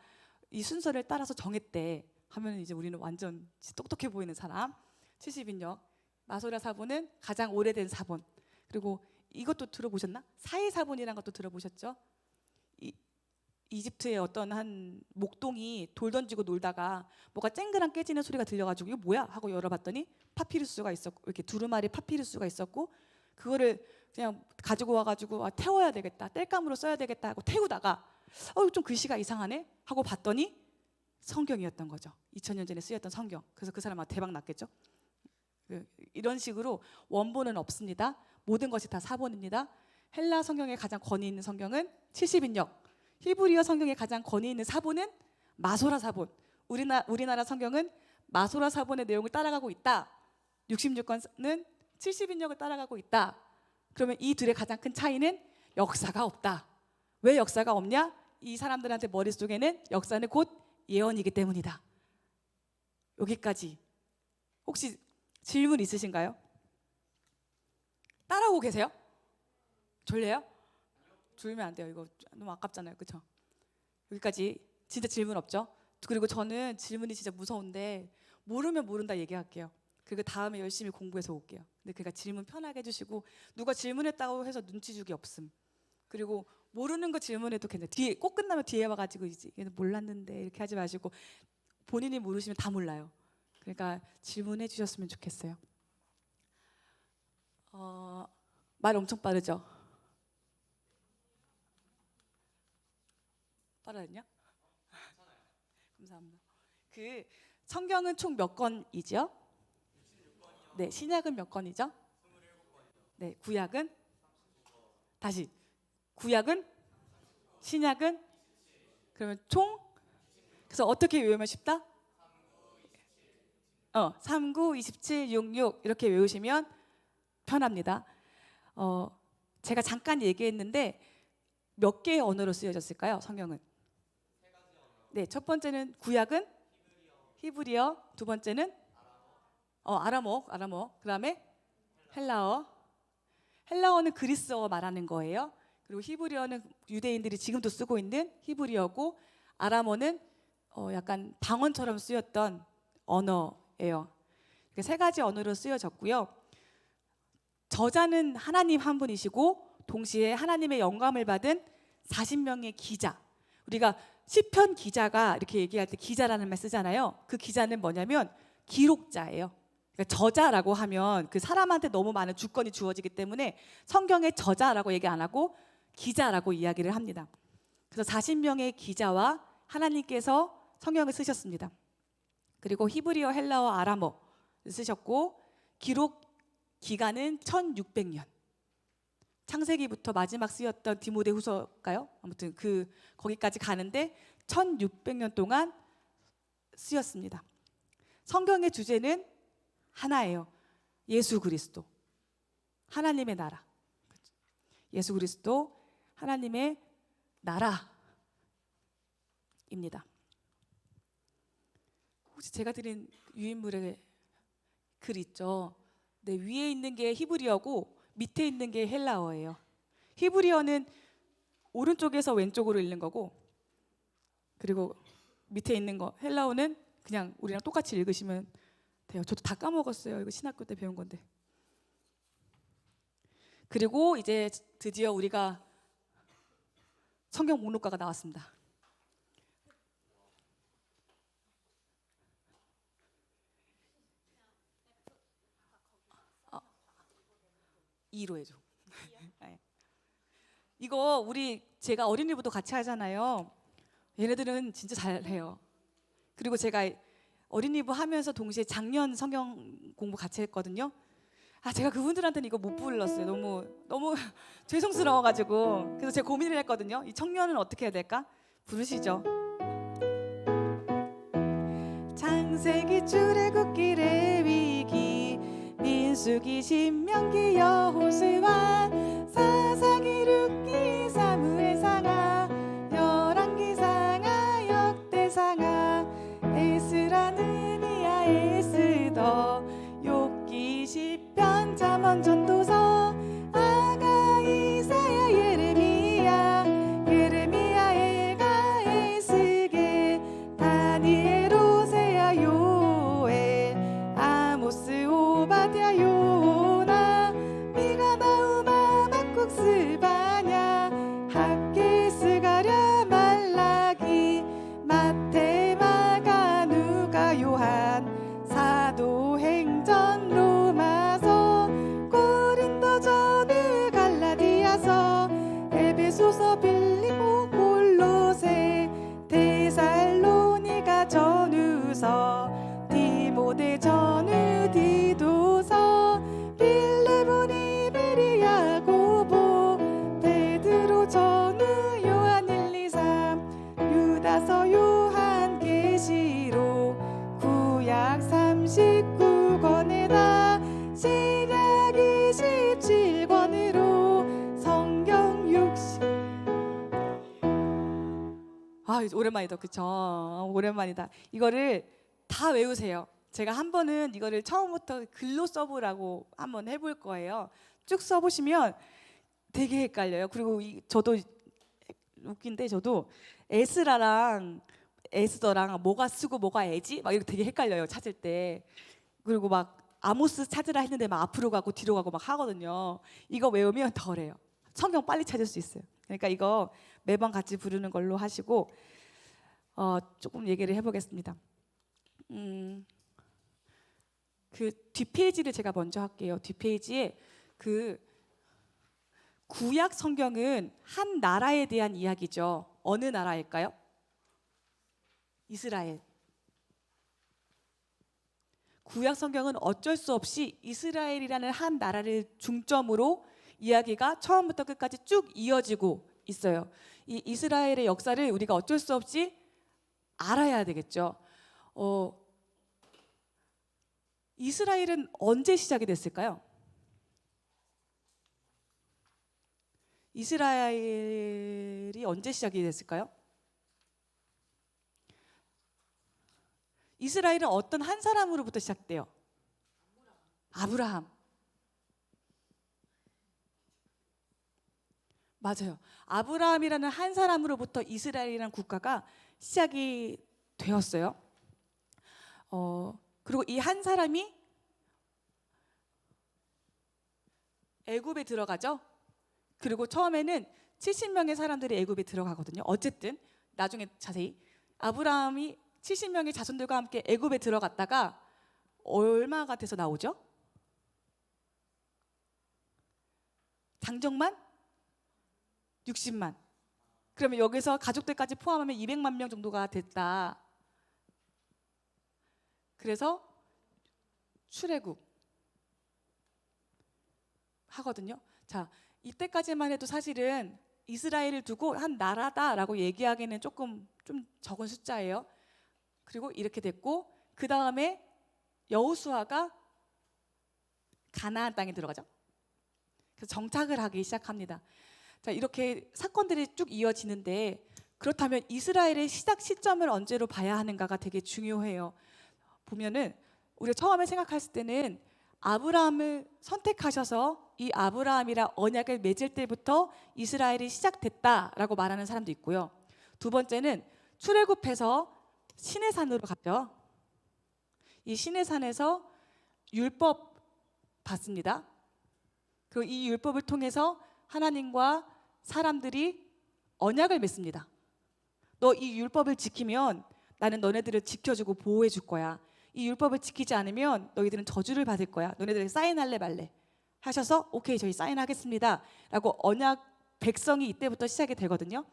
이 순서를 따라서 정했대 하면 이제 우리는 완전 똑똑해 보이는 사람. 70인역. 마소랴 사본은 가장 오래된 사본. 그리고 이것도 들어보셨나? 사해사본이라는 것도 들어보셨죠? 이집트의 어떤 한 목동이 돌 던지고 놀다가 뭐가 쨍그랑 깨지는 소리가 들려가지고 이거 뭐야? 하고 열어봤더니 파피루스가 있었고, 이렇게 두루마리 파피루스가 있었고, 그거를 그냥 가지고 와가지고 태워야 되겠다, 땔감으로 써야 되겠다 하고 태우다가 좀 글씨가 이상하네 하고 봤더니 성경이었던 거죠. 2000년 전에 쓰였던 성경. 그래서 그 사람 대박 났겠죠. 이런 식으로 원본은 없습니다. 모든 것이 다 사본입니다. 헬라 성경에 가장 권위 있는 성경은 70인역, 히브리어 성경에 가장 권위 있는 사본은 마소라 사본. 우리나라 성경은 마소라 사본의 내용을 따라가고 있다. 66권은 70인역을 따라가고 있다. 그러면 이 둘의 가장 큰 차이는 역사가 없다. 왜 역사가 없냐? 이 사람들한테 머릿속에는 역사는 곧 예언이기 때문이다. 여기까지. 혹시 질문 있으신가요? 따라오고 계세요? 졸려요? 졸리면 안 돼요. 이거 너무 아깝잖아요. 그렇죠? 여기까지 진짜 질문 없죠? 그리고 저는 질문이 진짜 무서운데 모르면 모른다 얘기할게요. 그리고 다음에 열심히 공부해서 올게요. 근데 그러니까 질문 편하게 해주시고, 누가 질문했다고 해서 눈치 주기 없음. 그리고 모르는 거 질문해도 괜찮아요. 뒤에 꼭 끝나면 뒤에 와가지고 이제 얘는 몰랐는데 이렇게 하지 마시고, 본인이 모르시면 다 몰라요. 그러니까 질문해 주셨으면 좋겠어요. 말 엄청 빠르죠? 빠르냐? 감사합니다. 그 성경은 총 몇 권이죠? 네, 신약은 몇 권이죠? 네, 구약은 다시 구약은 신약은 그러면 총, 그래서 어떻게 외우면 쉽다? 39, 27, 66 이렇게 외우시면 편합니다. 제가 잠깐 얘기했는데 몇 개의 언어로 쓰여졌을까요? 성경은? 네, 첫 번째는 구약은 히브리어, 두 번째는 아람어. 그다음에 헬라어는 그리스어 말하는 거예요. 그리고 히브리어는 유대인들이 지금도 쓰고 있는 히브리어고, 아람어는 약간 방언처럼 쓰였던 언어예요. 세 가지 언어로 쓰여졌고요. 저자는 하나님 한 분이시고 동시에 하나님의 영감을 받은 40명의 기자. 우리가 시편 기자가 이렇게 얘기할 때 기자라는 말 쓰잖아요. 그 기자는 뭐냐면 기록자예요. 그러니까 저자라고 하면 그 사람한테 너무 많은 주권이 주어지기 때문에 성경의 저자라고 얘기 안 하고 기자라고 이야기를 합니다. 그래서 40명의 기자와 하나님께서 성경을 쓰셨습니다. 그리고 히브리어, 헬라어, 아람어를 쓰셨고, 기록 기간은 1600년. 창세기부터 마지막 쓰였던 디모데후서일까요? 아무튼 거기까지 가는데 1600년 동안 쓰였습니다. 성경의 주제는 하나예요. 예수 그리스도, 하나님의 나라. 예수 그리스도, 하나님의 나라입니다. 혹시 제가 드린 유인물의 글 있죠? 네, 위에 있는 게 히브리어고 밑에 있는 게 헬라어예요. 히브리어는 오른쪽에서 왼쪽으로 읽는 거고, 그리고 밑에 있는 거 헬라어는 그냥 우리랑 똑같이 읽으시면 돼요. 저도 다 까먹었어요. 이거 신학교 때 배운 건데. 그리고 이제 드디어 우리가 성경 목록가가 나왔습니다. 이로 해줘. 네. 이거 제가 어린이부도 같이 하잖아요. 얘네들은 진짜 잘해요. 그리고 제가 어린이부 하면서 동시에 작년 성경 공부 같이 했거든요. 제가 그분들한테는 이거 못 불렀어요. 너무 죄송스러워가지고. 그래서 제가 고민을 했거든요. 이 청년은 어떻게 해야 될까? 부르시죠. 창세기, 출애굽기, 레위기, 민수기, 신명기, 여호수아, 사사기, 룻기, 사무엘상하, 열왕기상하, 역대상하, 에스라, 느니야, 에스더, 욥기, 시편, 잠언, 전도서, 아가, 이사야, 예레미야, 엘가, 에스겔, 다니엘, 호세야, 요엘, 아모스, 오바댜, 요나, 미가, 나우마, 막국, 스바냐, 학개, 스가랴, 말라기, 마태, 마가, 누가, 요한, 사도행전, 로마서, 고린도전을 고대 전후 디도서 빌레보니 베리야 고보 베드로 전후 요한 1, 2, 3 유다서 요한 계시록 구약 39권에다 신약 27권으로 성경 60. 오랜만이다, 그쵸? 오랜만이다. 이거를 다 외우세요. 제가 한 번은 이거를 처음부터 글로 써보라고 한번 해볼 거예요. 쭉 써보시면 되게 헷갈려요. 그리고 저도 웃긴데, 저도 에스라랑 에스더랑 뭐가 쓰고 뭐가 에지? 막 이렇게 되게 헷갈려요, 찾을 때. 그리고 막 아모스 찾으라 했는데 막 앞으로 가고 뒤로 가고 막 하거든요. 이거 외우면 덜해요. 성경 빨리 찾을 수 있어요. 그러니까 이거 매번 같이 부르는 걸로 하시고 조금 얘기를 해보겠습니다. 그 뒷페이지를 제가 먼저 할게요. 뒷페이지에 그 구약 성경은 한 나라에 대한 이야기죠. 어느 나라일까요? 이스라엘. 구약 성경은 어쩔 수 없이 이스라엘이라는 한 나라를 중점으로 이야기가 처음부터 끝까지 쭉 이어지고 있어요. 이 이스라엘의 역사를 우리가 어쩔 수 없이 알아야 되겠죠. 이스라엘은 언제 시작이 됐을까요? 이스라엘이 언제 시작이 됐을까요? 이스라엘은 어떤 한 사람으로부터 시작돼요? 아브라함. 맞아요. 아브라함이라는 한 사람으로부터 이스라엘이라는 국가가 시작이 되었어요. 그리고 이 한 사람이 애굽에 들어가죠. 그리고 처음에는 70명의 사람들이 애굽에 들어가거든요. 어쨌든 나중에 자세히 아브라함이 70명의 자손들과 함께 애굽에 들어갔다가 얼마가 돼서 나오죠? 장정만? 60만. 그러면 여기서 가족들까지 포함하면 200만 명 정도가 됐다. 그래서 출애굽 하거든요. 자, 이때까지만 해도 사실은 이스라엘을 두고 한 나라다라고 얘기하기는 조금 좀 적은 숫자예요. 그리고 이렇게 됐고 그 다음에 여호수아가 가나안 땅에 들어가죠. 그래서 정착을 하기 시작합니다. 자, 이렇게 사건들이 쭉 이어지는데 그렇다면 이스라엘의 시작 시점을 언제로 봐야 하는가가 되게 중요해요. 보면은 우리가 처음에 생각했을 때는 아브라함을 선택하셔서 이 아브라함이랑 언약을 맺을 때부터 이스라엘이 시작됐다라고 말하는 사람도 있고요. 두 번째는 출애굽해서 시내산으로 갔죠. 이 시내산에서 율법 받습니다. 그리고 이 율법을 통해서 하나님과 사람들이 언약을 맺습니다. 너 이 율법을 지키면 나는 너네들을 지켜주고 보호해 줄 거야. 이 율법을 지키지 않으면 너희들은 저주를 받을 거야. 너네들 사인할래 말래 하셔서 오케이 저희 사인하겠습니다 라고 언약 백성이 이때부터 시작이 되거든요.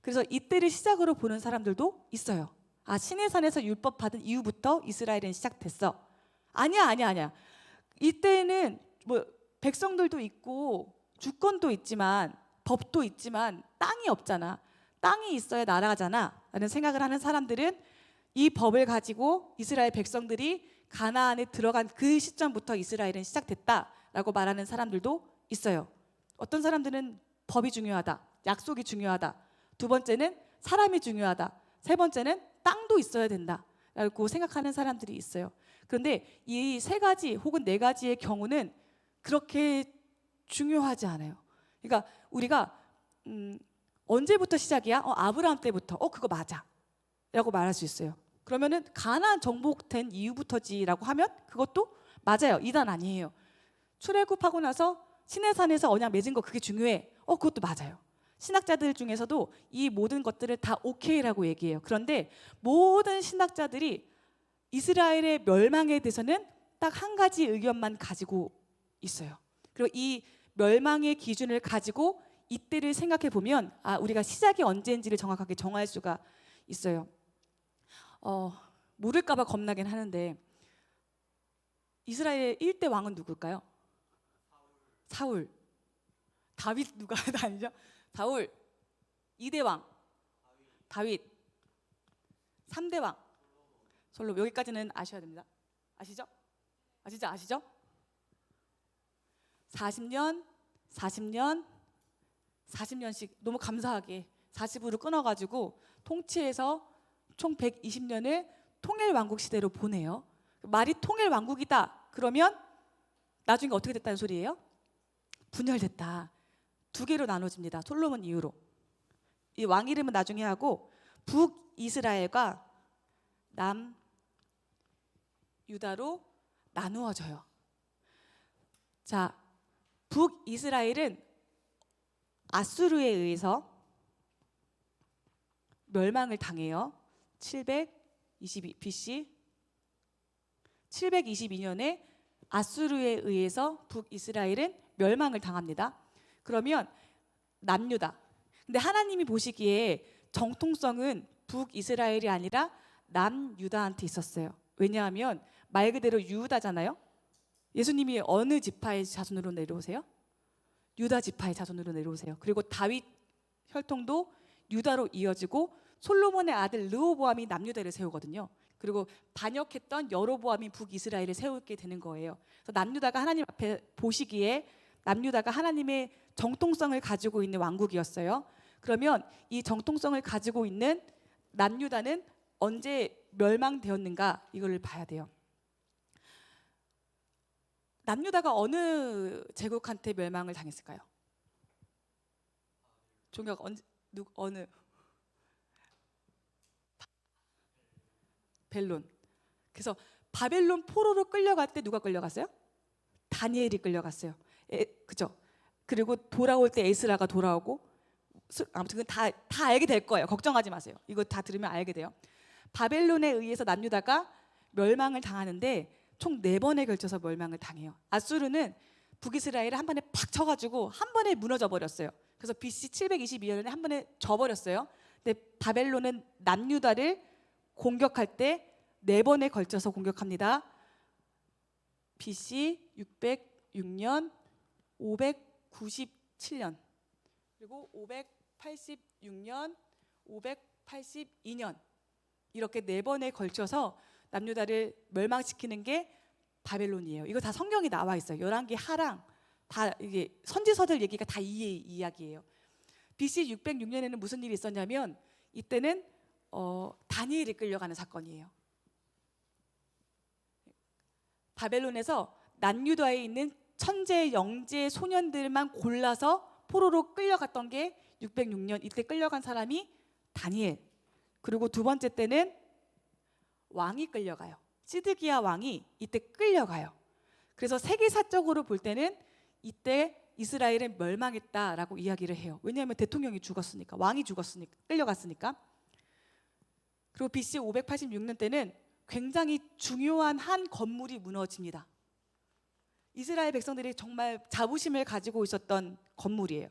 그래서 이때를 시작으로 보는 사람들도 있어요. 아, 시내산에서 율법 받은 이후부터 이스라엘은 시작됐어. 아니야. 이때는 뭐 백성들도 있고 주권도 있지만 법도 있지만 땅이 없잖아. 땅이 있어야 나라잖아 라는 생각을 하는 사람들은 이 법을 가지고 이스라엘 백성들이 가나안에 들어간 그 시점부터 이스라엘은 시작됐다라고 말하는 사람들도 있어요. 어떤 사람들은 법이 중요하다, 약속이 중요하다. 두 번째는 사람이 중요하다. 세 번째는 땅도 있어야 된다라고 생각하는 사람들이 있어요. 그런데 이 세 가지 혹은 네 가지의 경우는 그렇게 중요하지 않아요. 그러니까 우리가 언제부터 시작이야? 아브라함 때부터. 그거 맞아 라고 말할 수 있어요. 그러면은 가나안 정복된 이후부터지라고 하면 그것도 맞아요. 이단 아니에요. 출애굽하고 나서 시내산에서 언약 맺은 거 그게 중요해. 그것도 맞아요. 신학자들 중에서도 이 모든 것들을 다 오케이라고 얘기해요. 그런데 모든 신학자들이 이스라엘의 멸망에 대해서는 딱 한 가지 의견만 가지고 있어요. 그리고 이 멸망의 기준을 가지고 이때를 생각해 보면 우리가 시작이 언제인지를 정확하게 정할 수가 있어요. 모를까 봐 겁나긴 하는데 이스라엘 1대 왕은 누굴까요? 사울. 다윗 누가 아니죠? 사울. 2대 왕 다윗. 3대 왕 솔로몬. 여기까지는 아셔야 됩니다. 아시죠? 아시죠? 40년 40년씩 너무 감사하게 40으로 끊어가지고 통치해서 총 120년을 통일왕국 시대로 보내요. 말이 통일왕국이다 그러면 나중에 어떻게 됐다는 소리예요? 분열됐다. 두 개로 나눠집니다. 솔로몬 이후로. 이 왕 이름은 나중에 하고 북이스라엘과 남유다로 나누어져요. 자, 북이스라엘은 아수르에 의해서 멸망을 당해요. 722 BC 722년에 아수르에 의해서 북이스라엘은 멸망을 당합니다. 그러면 남유다. 근데 하나님이 보시기에 정통성은 북이스라엘이 아니라 남유다한테 있었어요. 왜냐하면 말 그대로 유다잖아요. 예수님이 어느 지파의 자손으로 내려오세요? 유다 지파의 자손으로 내려오세요. 그리고 다윗 혈통도 유다로 이어지고 솔로몬의 아들 르호보암이 남유다를 세우거든요. 그리고 반역했던 여로보암이 북이스라엘을 세우게 되는 거예요. 그래서 남유다가 하나님 앞에 보시기에 남유다가 하나님의 정통성을 가지고 있는 왕국이었어요. 그러면 이 정통성을 가지고 있는 남유다는 언제 멸망되었는가 이걸 봐야 돼요. 남유다가 어느 제국한테 멸망을 당했을까요? 종혁 어느? 벨론. 그래서 바벨론 포로로 끌려갈 때 누가 끌려갔어요? 다니엘이 끌려갔어요. 그죠? 그리고 돌아올 때 에스라가 돌아오고 아무튼 다 알게 될 거예요. 걱정하지 마세요. 이거 다 들으면 알게 돼요. 바벨론에 의해서 남유다가 멸망을 당하는데 총 4번에 걸쳐서 멸망을 당해요. 아수르는 북이스라엘을 한 번에 팍 쳐가지고 한 번에 무너져 버렸어요. 그래서 BC 722년에 한 번에 져버렸어요. 근데 바벨론은 남유다를 공격할 때 4번에 걸쳐서 공격합니다. BC 606년, 597년, 그리고 586년, 582년 이렇게 4번에 걸쳐서 남유다를 멸망시키는 게 바벨론이에요. 이거 다 성경에 나와 있어요. 열왕기, 하랑 다 이게 선지서들 얘기가 다 이 이야기예요. BC 606년에는 무슨 일이 있었냐면 이때는 다니엘이 끌려가는 사건이에요. 바벨론에서 남유다에 있는 천재, 영재, 소년들만 골라서 포로로 끌려갔던 게 606년 이때 끌려간 사람이 다니엘. 그리고 두 번째 때는 왕이 끌려가요. 시드기야 왕이 이때 끌려가요. 그래서 세계사적으로 볼 때는 이때 이스라엘은 멸망했다라고 이야기를 해요. 왜냐하면 대통령이 죽었으니까, 왕이 죽었으니까, 끌려갔으니까. 그리고 BC 586년 때는 굉장히 중요한 한 건물이 무너집니다. 이스라엘 백성들이 정말 자부심을 가지고 있었던 건물이에요.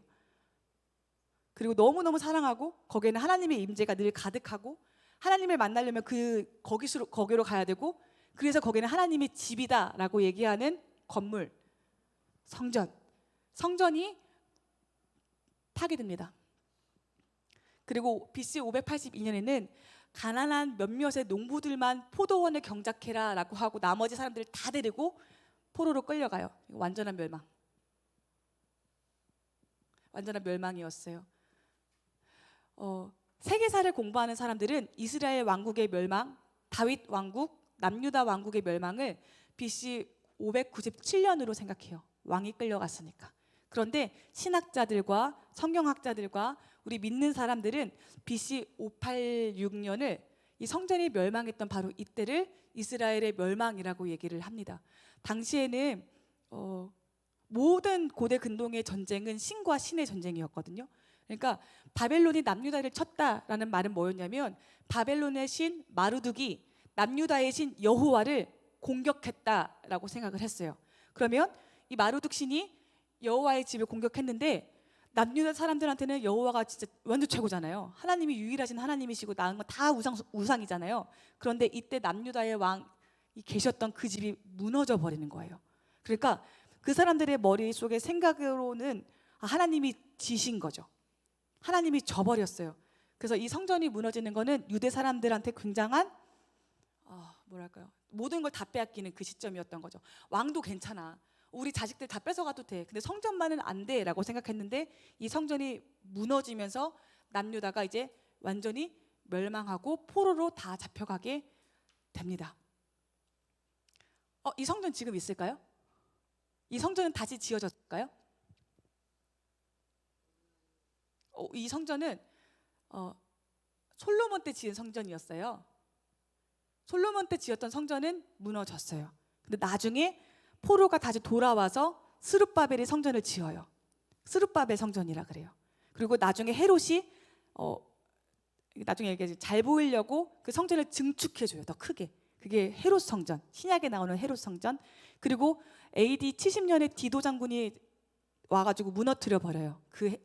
그리고 너무너무 사랑하고 거기에는 하나님의 임재가 늘 가득하고 하나님을 만나려면 거기로 가야 되고 그래서 거기는 하나님의 집이다라고 얘기하는 건물, 성전이 파괴됩니다. 그리고 BC 582년에는 가난한 몇몇의 농부들만 포도원을 경작해라라고 하고 나머지 사람들을 다 데리고 포로로 끌려가요. 완전한 멸망이었어요. 세계사를 공부하는 사람들은 이스라엘 왕국의 멸망, 다윗 왕국, 남유다 왕국의 멸망을 BC 597년으로 생각해요. 왕이 끌려갔으니까. 그런데 신학자들과 성경학자들과 우리 믿는 사람들은 BC 586년을 이 성전이 멸망했던 바로 이때를 이스라엘의 멸망이라고 얘기를 합니다. 당시에는 모든 고대 근동의 전쟁은 신과 신의 전쟁이었거든요. 그러니까 바벨론이 남유다를 쳤다라는 말은 뭐였냐면 바벨론의 신 마르둑이 남유다의 신 여호와를 공격했다라고 생각을 했어요. 그러면 이 마르둑 신이 여호와의 집을 공격했는데 남유다 사람들한테는 여호와가 진짜 완전 최고잖아요. 하나님이 유일하신 하나님이시고 나은 건 다 우상이잖아요. 그런데 이때 남유다의 왕 계셨던 그 집이 무너져 버리는 거예요. 그러니까 그 사람들의 머릿속에 생각으로는 하나님이 지신 거죠. 하나님이 져버렸어요. 그래서 이 성전이 무너지는 거는 유대 사람들한테 굉장한 뭐랄까요, 모든 걸 다 빼앗기는 그 시점이었던 거죠. 왕도 괜찮아, 우리 자식들 다 뺏어가도 돼, 근데 성전만은 안 돼 라고 생각했는데 이 성전이 무너지면서 남유다가 이제 완전히 멸망하고 포로로 다 잡혀가게 됩니다. 이 성전 지금 있을까요? 이 성전은 다시 지어졌을까요? 이 성전은 솔로몬 때 지은 성전이었어요. 솔로몬 때 지었던 성전은 무너졌어요. 근데 나중에 포로가 다시 돌아와서 스룹바벨이 성전을 지어요. 스룹바벨 성전이라 그래요. 그리고 나중에 헤롯이 나중에 이게 잘 보이려고 그 성전을 증축해줘요. 더 크게. 그게 헤롯 성전, 신약에 나오는 헤롯 성전. 그리고 AD 70년에 디도 장군이 와가지고 무너뜨려 버려요. 그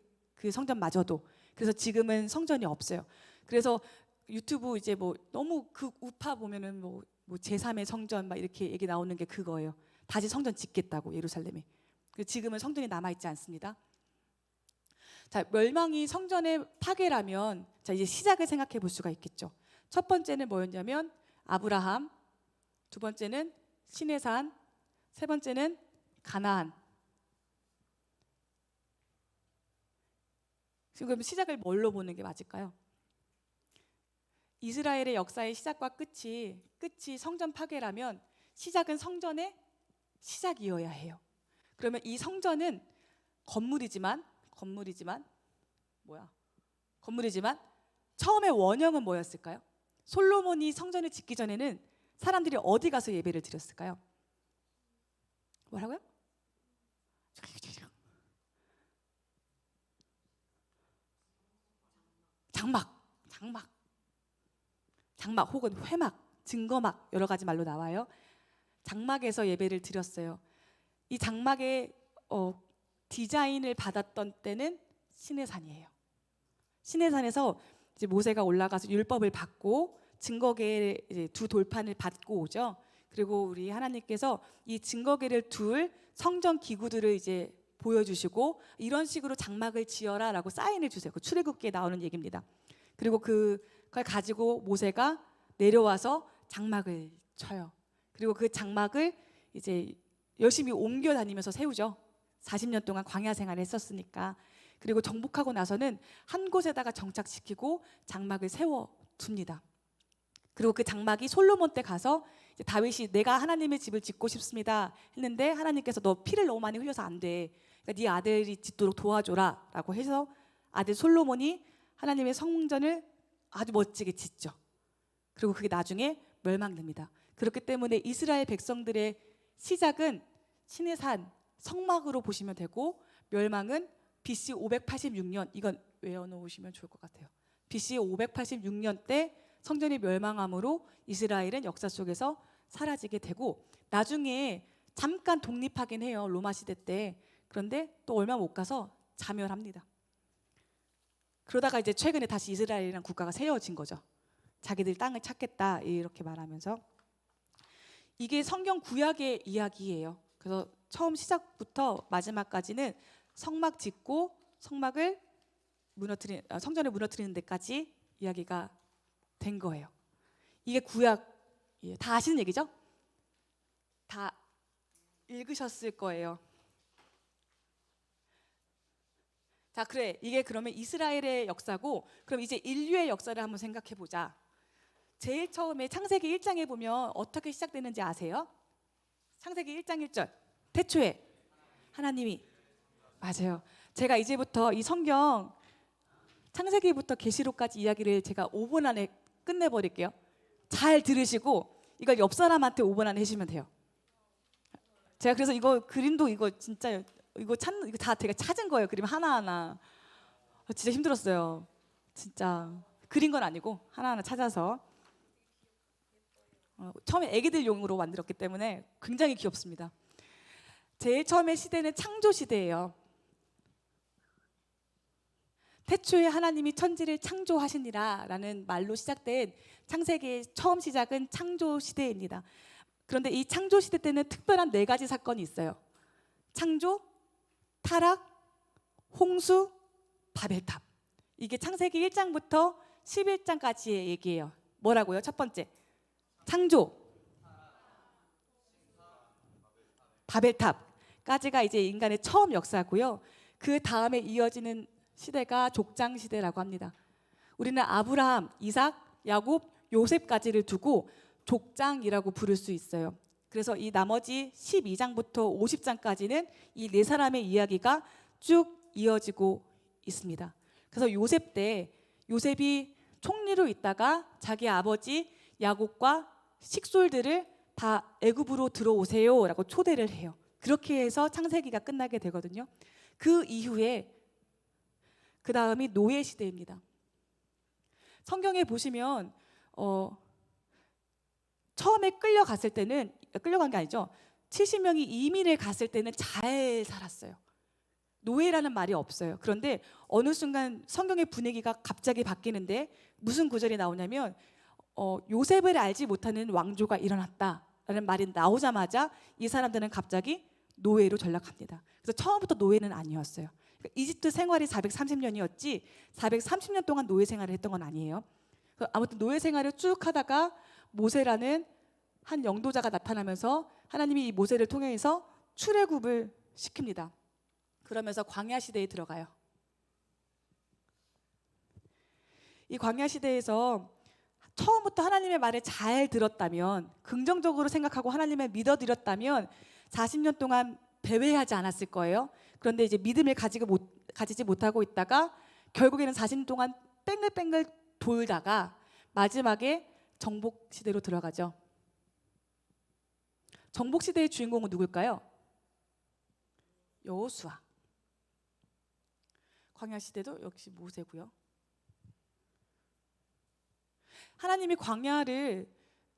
성전마저도. 그래서 지금은 성전이 없어요. 그래서 유튜브 이제 뭐 너무 그 우파 보면은 뭐 제3의 성전 막 이렇게 얘기 나오는 게 그거예요. 다시 성전 짓겠다고, 예루살렘에. 지금은 성전이 남아 있지 않습니다. 자, 멸망이 성전의 파괴라면 자, 이제 시작을 생각해 볼 수가 있겠죠. 첫 번째는 뭐였냐면 아브라함, 두 번째는 시내산, 세 번째는 가나안. 지금 시작을 뭘로 보는 게 맞을까요? 이스라엘의 역사의 시작과 끝이 성전 파괴라면 시작은 성전의 시작이어야 해요. 그러면 이 성전은 건물이지만 처음에 원형은 뭐였을까요? 솔로몬이 성전을 짓기 전에는 사람들이 어디 가서 예배를 드렸을까요? 뭐라고요? 장막 혹은 회막, 증거막, 여러 가지 말로 나와요. 장막에서 예배를 드렸어요. 이 장막의 디자인을 받았던 때는 시내산이에요. 시내산에서 이제 모세가 올라가서 율법을 받고 증거궤 이제 두 돌판을 받고 오죠. 그리고 우리 하나님께서 이 증거궤를 둘 성전 기구들을 이제 보여주시고 이런 식으로 장막을 지어라라고 사인을 주세요. 그 출애굽기에 나오는 얘기입니다. 그리고 그걸 가지고 모세가 내려와서 장막을 쳐요. 그리고 그 장막을 이제 열심히 옮겨 다니면서 세우죠. 40년 동안 광야 생활을 했었으니까. 그리고 정복하고 나서는 한 곳에다가 정착시키고 장막을 세워둡니다. 그리고 그 장막이 솔로몬 때 가서 이제 다윗이 내가 하나님의 집을 짓고 싶습니다 했는데 하나님께서 너 피를 너무 많이 흘려서 안 돼. 그러니까 네 아들이 짓도록 도와줘라 라고 해서 아들 솔로몬이 하나님의 성전을 아주 멋지게 짓죠. 그리고 그게 나중에 멸망됩니다. 그렇기 때문에 이스라엘 백성들의 시작은 시내산 성막으로 보시면 되고 멸망은 BC 586년, 이건 외워놓으시면 좋을 것 같아요. BC 586년 때 성전이 멸망함으로 이스라엘은 역사 속에서 사라지게 되고 나중에 잠깐 독립하긴 해요. 로마 시대 때. 그런데 또 얼마 못 가서 자멸합니다. 그러다가 이제 최근에 다시 이스라엘이라는 국가가 세워진 거죠. 자기들 땅을 찾겠다 이렇게 말하면서. 이게 성경 구약의 이야기예요. 그래서 처음 시작부터 마지막까지는 성막 짓고 성전을 무너뜨리는 데까지 이야기가 된 거예요. 이게 구약이에요. 다 아시는 얘기죠? 다 읽으셨을 거예요. 자, 그래. 이게 그러면 이스라엘의 역사고, 그럼 이제 인류의 역사를 한번 생각해 보자. 제일 처음에 창세기 1장에 보면 어떻게 시작되는지 아세요? 창세기 1장 1절. 태초에 하나님이, 맞아요. 제가 이제부터 이 성경 창세기부터 계시록까지 이야기를 제가 5분 안에 끝내버릴게요. 잘 들으시고 이걸 옆 사람한테 5분 안에 해주시면 돼요. 제가 그래서 이거 그림도 이거 진짜 이거 다 제가 찾은 거예요. 그림 하나하나. 진짜 힘들었어요. 진짜 그린 건 아니고 하나하나 찾아서. 처음에 애기들용으로 만들었기 때문에 굉장히 귀엽습니다. 제일 처음의 시대는 창조 시대예요. 태초에 하나님이 천지를 창조하시니라 라는 말로 시작된 창세기의 처음 시작은 창조 시대입니다. 그런데 이 창조 시대 때는 특별한 네 가지 사건이 있어요. 창조, 타락, 홍수, 바벨탑. 이게 창세기 1장부터 11장까지의 얘기예요. 뭐라고요? 첫 번째, 창조, 바벨탑까지가 이제 인간의 처음 역사고요. 그 다음에 이어지는 시대가 족장 시대라고 합니다. 우리는 아브라함, 이삭, 야곱, 요셉까지를 두고 족장이라고 부를 수 있어요. 그래서 이 나머지 12장부터 50장까지는 이 네 사람의 이야기가 쭉 이어지고 있습니다. 그래서 요셉 때 요셉이 총리로 있다가 자기 아버지 야곱과 식솔들을 다 애굽으로 들어오세요라고 초대를 해요. 그렇게 해서 창세기가 끝나게 되거든요. 그 이후에 그 다음이 노예 시대입니다. 성경에 보시면 처음에 끌려갔을 때는 끌려간 게 아니죠. 70명이 이민을 갔을 때는 잘 살았어요. 노예라는 말이 없어요. 그런데 어느 순간 성경의 분위기가 갑자기 바뀌는데 무슨 구절이 나오냐면 요셉을 알지 못하는 왕조가 일어났다라는 말이 나오자마자 이 사람들은 갑자기 노예로 전락합니다. 그래서 처음부터 노예는 아니었어요. 그러니까 이집트 생활이 430년이었지 430년 동안 노예 생활을 했던 건 아니에요. 아무튼 노예 생활을 쭉 하다가 모세라는 한 영도자가 나타나면서 하나님이 이 모세를 통해서 출애굽을 시킵니다. 그러면서 광야 시대에 들어가요. 이 광야 시대에서 처음부터 하나님의 말을 잘 들었다면, 긍정적으로 생각하고 하나님을 믿어드렸다면 40년 동안 배회하지 않았을 거예요. 그런데 이제 믿음을 가지지 못하고 있다가 결국에는 40년 동안 뺑글뺑글 돌다가 마지막에 정복 시대로 들어가죠. 정복 시대의 주인공은 누굴까요? 여호수아. 광야 시대도 역시 모세고요. 하나님이 광야를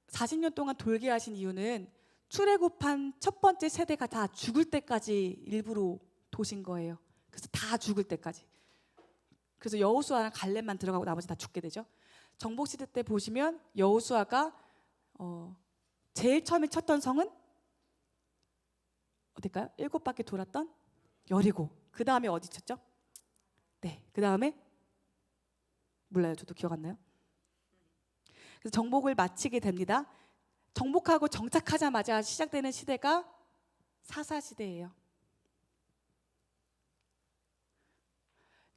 40년 동안 돌게 하신 이유는 출애굽한 첫 번째 세대가 다 죽을 때까지 일부러 도신 거예요. 그래서 다 죽을 때까지. 그래서 여호수아랑 갈렙만 들어가고 나머지 다 죽게 되죠. 정복 시대 때 보시면 여호수아가 제일 처음에 쳤던 성은 어딜까요? 7바퀴 돌았던 여리고. 그 다음에 어디 쳤죠? 네, 그 다음에 몰라요. 저도 기억 안 나요. 그래서 정복을 마치게 됩니다. 정복하고 정착하자마자 시작되는 시대가 사사 시대예요.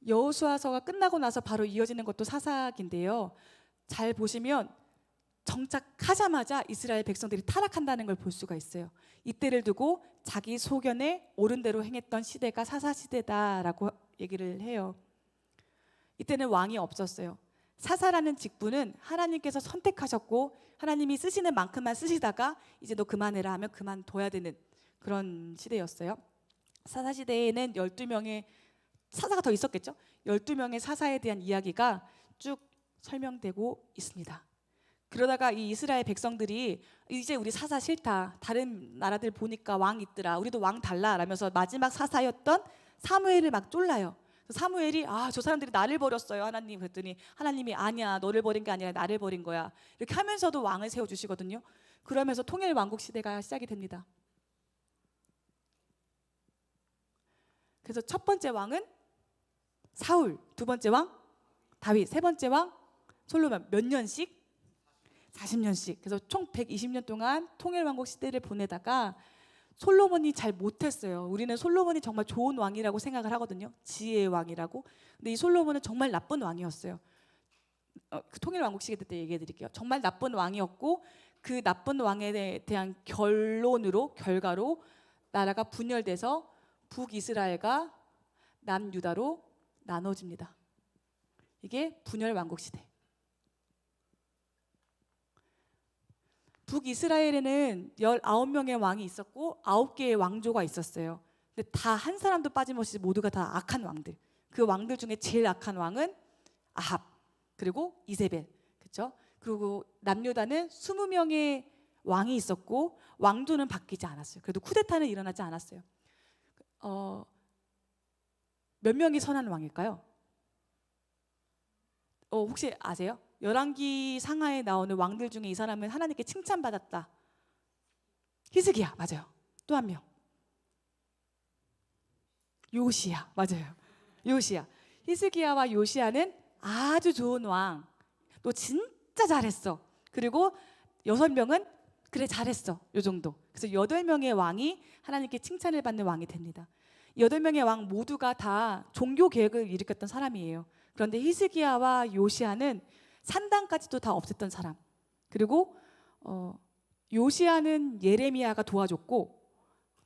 여호수아서가 끝나고 나서 바로 이어지는 것도 사사기인데요. 잘 보시면 정착하자마자 이스라엘 백성들이 타락한다는 걸 볼 수가 있어요. 이때를 두고 자기 소견에 옳은 대로 행했던 시대가 사사 시대다라고 얘기를 해요. 이때는 왕이 없었어요. 사사라는 직분은 하나님께서 선택하셨고 하나님이 쓰시는 만큼만 쓰시다가 이제 너 그만해라 하면 그만둬야 되는 그런 시대였어요. 사사 시대에는 12명의 사사가 더 있었겠죠. 12명의 사사에 대한 이야기가 쭉 설명되고 있습니다. 그러다가 이 이스라엘 백성들이 이제 우리 사사 싫다, 다른 나라들 보니까 왕 있더라, 우리도 왕 달라 라면서 마지막 사사였던 사무엘을 막 쫄라요. 사무엘이 저 사람들이 나를 버렸어요 하나님. 그랬더니 하나님이 아니야, 너를 버린 게 아니라 나를 버린 거야. 이렇게 하면서도 왕을 세워주시거든요. 그러면서 통일 왕국 시대가 시작이 됩니다. 그래서 첫 번째 왕은 사울, 두 번째 왕 다윗, 세 번째 왕 솔로몬. 몇 년씩? 40년씩. 그래서 총 120년 동안 통일 왕국 시대를 보내다가 솔로몬이 잘 못했어요. 우리는 솔로몬이 정말 좋은 왕이라고 생각을 하거든요. 지혜의 왕이라고. 근데 이 솔로몬은 정말 나쁜 왕이었어요. 그 통일 왕국 시대 때 얘기해 드릴게요. 정말 나쁜 왕이었고 그 나쁜 왕에 대한 결과로 나라가 분열돼서 북이스라엘과 남유다로 나눠집니다. 이게 분열 왕국 시대. 북이스라엘에는 19명의 왕이 있었고 9개의 왕조가 있었어요. 근데 다 한 사람도 빠짐없이 모두가 다 악한 왕들. 그 왕들 중에 제일 악한 왕은 아합, 그리고 이세벨. 그렇죠? 그리고 남유다는 20명의 왕이 있었고 왕조는 바뀌지 않았어요. 그래도 쿠데타는 일어나지 않았어요. 몇 명이 선한 왕일까요? 혹시 아세요? 열왕기 상하에 나오는 왕들 중에 이 사람은 하나님께 칭찬받았다. 히스기야 맞아요. 또 한 명. 요시야 맞아요. 요시야. 히스기야와 요시야는 아주 좋은 왕. 너 진짜 잘했어. 그리고 6명은 그래 잘했어. 요 정도. 그래서 8명의 왕이 하나님께 칭찬을 받는 왕이 됩니다. 8명의 왕 모두가 다 종교 개혁을 일으켰던 사람이에요. 그런데 히스기야와 요시야는 산당까지도 다 없앴던 사람. 그리고 요시야는 예레미야가 도와줬고,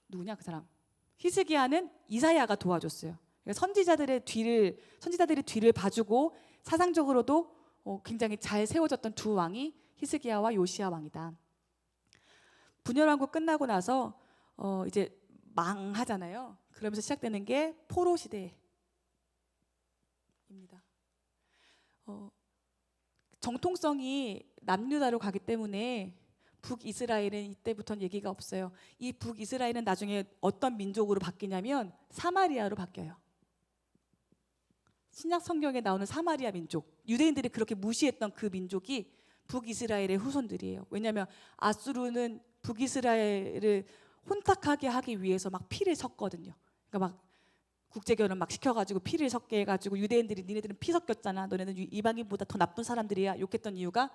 누구냐 그 사람? 히스기야는 이사야가 도와줬어요. 그러니까 선지자들의 뒤를 봐주고 사상적으로도 굉장히 잘 세워졌던 두 왕이 히스기야와 요시야 왕이다. 분열왕국 끝나고 나서 이제 망하잖아요. 그러면서 시작되는 게 포로 시대입니다. 정통성이 남유다로 가기 때문에 북이스라엘은 이때부터는 얘기가 없어요. 이 북이스라엘은 나중에 어떤 민족으로 바뀌냐면 사마리아로 바뀌어요. 신약 성경에 나오는 사마리아 민족, 유대인들이 그렇게 무시했던 그 민족이 북이스라엘의 후손들이에요. 왜냐하면 아수르는 북이스라엘을 혼탁하게 하기 위해서 막 피를 섞거든요. 그러니까 막 국제결혼 막 시켜가지고 피를 섞게 해가지고 유대인들이 니네들은 피 섞였잖아. 너네는 이방인보다 더 나쁜 사람들이야. 욕했던 이유가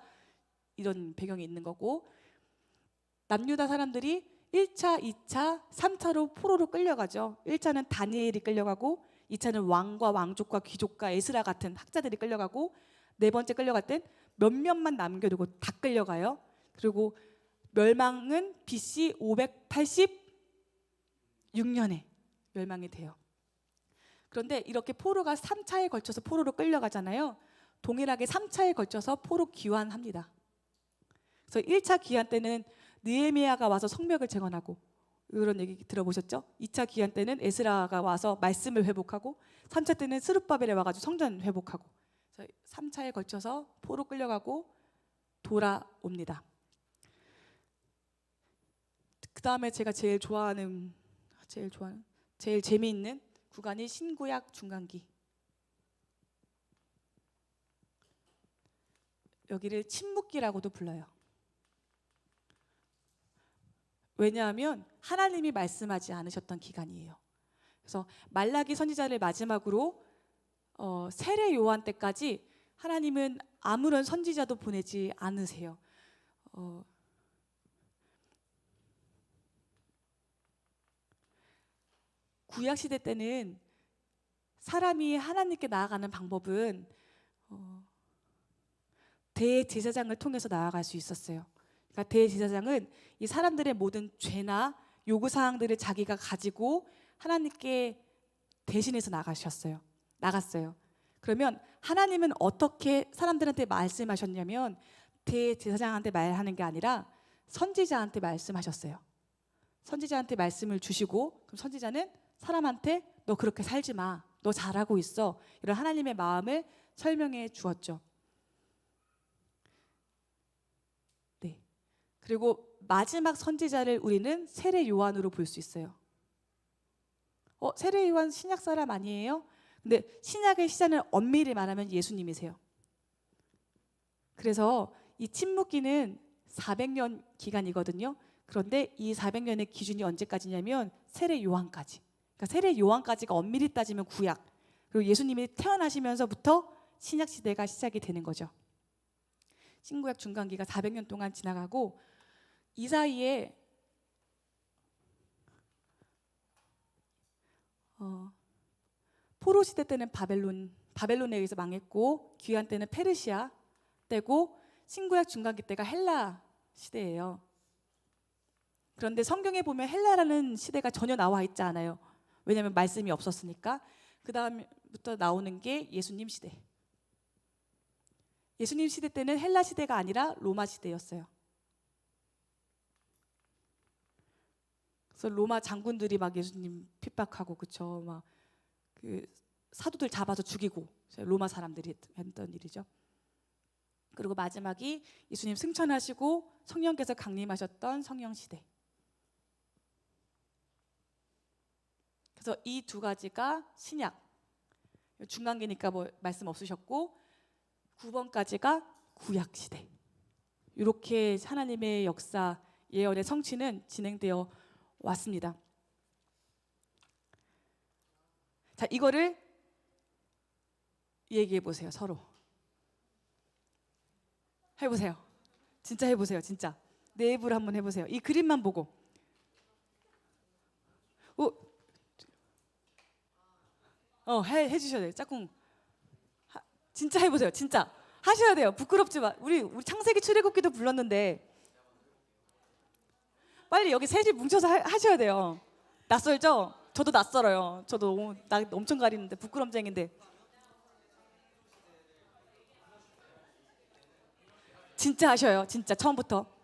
이런 배경이 있는 거고, 남유다 사람들이 1차, 2차, 3차로 포로로 끌려가죠. 1차는 다니엘이 끌려가고 2차는 왕과 왕족과 귀족과 에스라 같은 학자들이 끌려가고, 네 번째 끌려갈 땐 몇몇만 남겨두고 다 끌려가요. 그리고 멸망은 BC 586년에 멸망이 돼요. 그런데 이렇게 포로가 3차에 걸쳐서 포로로 끌려가잖아요. 동일하게 3차에 걸쳐서 포로 귀환합니다. 그래서 1차 귀환 때는 느헤미야가 와서 성벽을 재건하고, 이런 얘기 들어보셨죠? 2차 귀환 때는 에스라가 와서 말씀을 회복하고, 3차 때는 스룹바벨이 와가지고 성전 회복하고, 그래서 3차에 걸쳐서 포로 끌려가고 돌아옵니다. 그 다음에 제가 제일 재미있는 구간이 신구약 중간기. 여기를 침묵기라고도 불러요. 왜냐하면 하나님이 말씀하지 않으셨던 기간이에요. 그래서 말라기 선지자를 마지막으로 세례 요한 때까지 하나님은 아무런 선지자도 보내지 않으세요. 구약 시대 때는 사람이 하나님께 나아가는 방법은 대제사장을 통해서 나아갈 수 있었어요. 그러니까 대제사장은 이 사람들의 모든 죄나 요구 사항들을 자기가 가지고 하나님께 대신해서 나갔어요. 그러면 하나님은 어떻게 사람들한테 말씀하셨냐면 대제사장한테 말하는 게 아니라 선지자한테 말씀하셨어요. 선지자한테 말씀을 주시고, 그럼 선지자는 사람한테 너 그렇게 살지 마, 너 잘하고 있어, 이런 하나님의 마음을 설명해 주었죠. 네. 그리고 마지막 선지자를 우리는 세례 요한으로 볼 수 있어요. 세례 요한 신약 사람 아니에요? 근데 신약의 시작을 엄밀히 말하면 예수님이세요. 그래서 이 침묵기는 400년 기간이거든요. 그런데 이 400년의 기준이 언제까지냐면 세례 요한까지. 그러니까 세례 요한까지가 엄밀히 따지면 구약. 그리고 예수님이 태어나시면서부터 신약 시대가 시작이 되는 거죠. 신구약 중간기가 400년 동안 지나가고, 이 사이에 포로 시대 때는 바벨론에 의해서 망했고, 귀환 때는 페르시아 때고, 신구약 중간기 때가 헬라 시대예요. 그런데 성경에 보면 헬라라는 시대가 전혀 나와 있지 않아요. 왜냐하면 말씀이 없었으니까. 그 다음부터 나오는 게 예수님 시대. 예수님 시대 때는 헬라 시대가 아니라 로마 시대였어요. 그래서 로마 장군들이 막 예수님 핍박하고, 그쵸? 막 그 사도들 잡아서 죽이고, 로마 사람들이 했던 일이죠. 그리고 마지막이 예수님 승천하시고 성령께서 강림하셨던 성령 시대. 그래서 이 두 가지가 신약, 중간기니까 뭐 말씀 없으셨고, 9번까지가 구약 시대. 이렇게 하나님의 역사 예언의 성취는 진행되어 왔습니다. 자, 이거를 얘기해 보세요. 서로 해보세요. 진짜 해보세요. 진짜 내 입으로 한번 해보세요. 이 그림만 보고. 해주셔야 돼요. 짝꿍. 진짜 해보세요. 진짜 하셔야 돼요. 부끄럽지 마. 우리 창세기 출애굽기도 불렀는데 빨리 여기 셋이 뭉쳐서 하셔야 돼요. 낯설죠? 저도 낯설어요. 저도 나 엄청 가리는데 부끄럼쟁인데. 진짜 하셔요. 진짜 처음부터.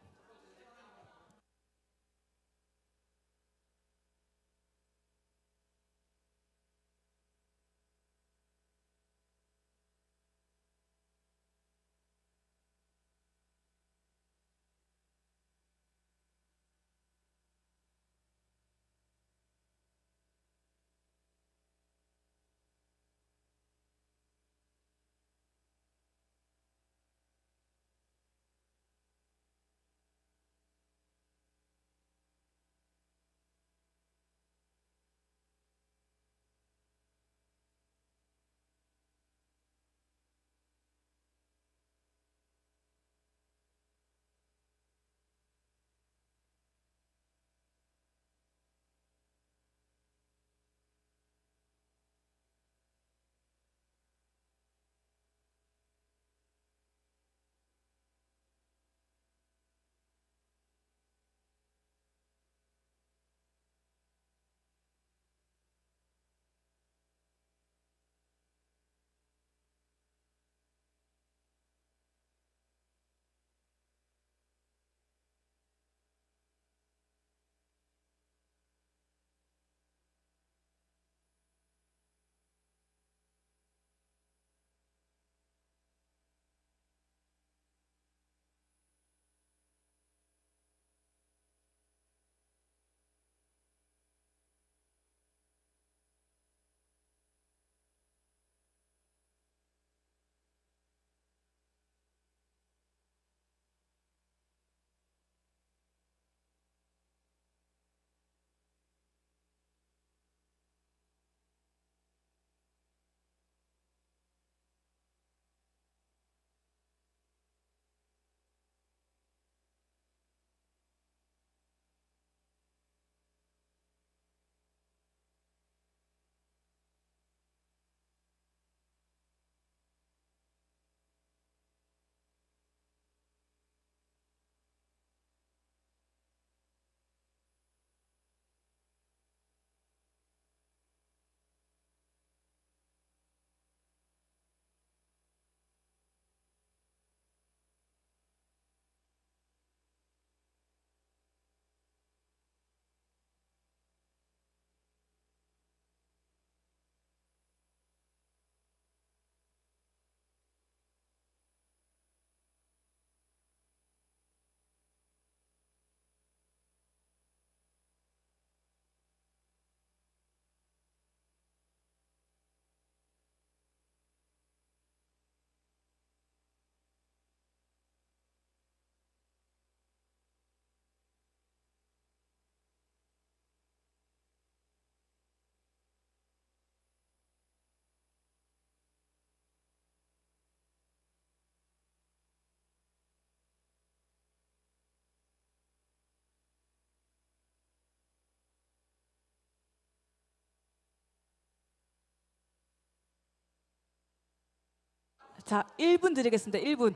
자, 1분 드리겠습니다. 1분.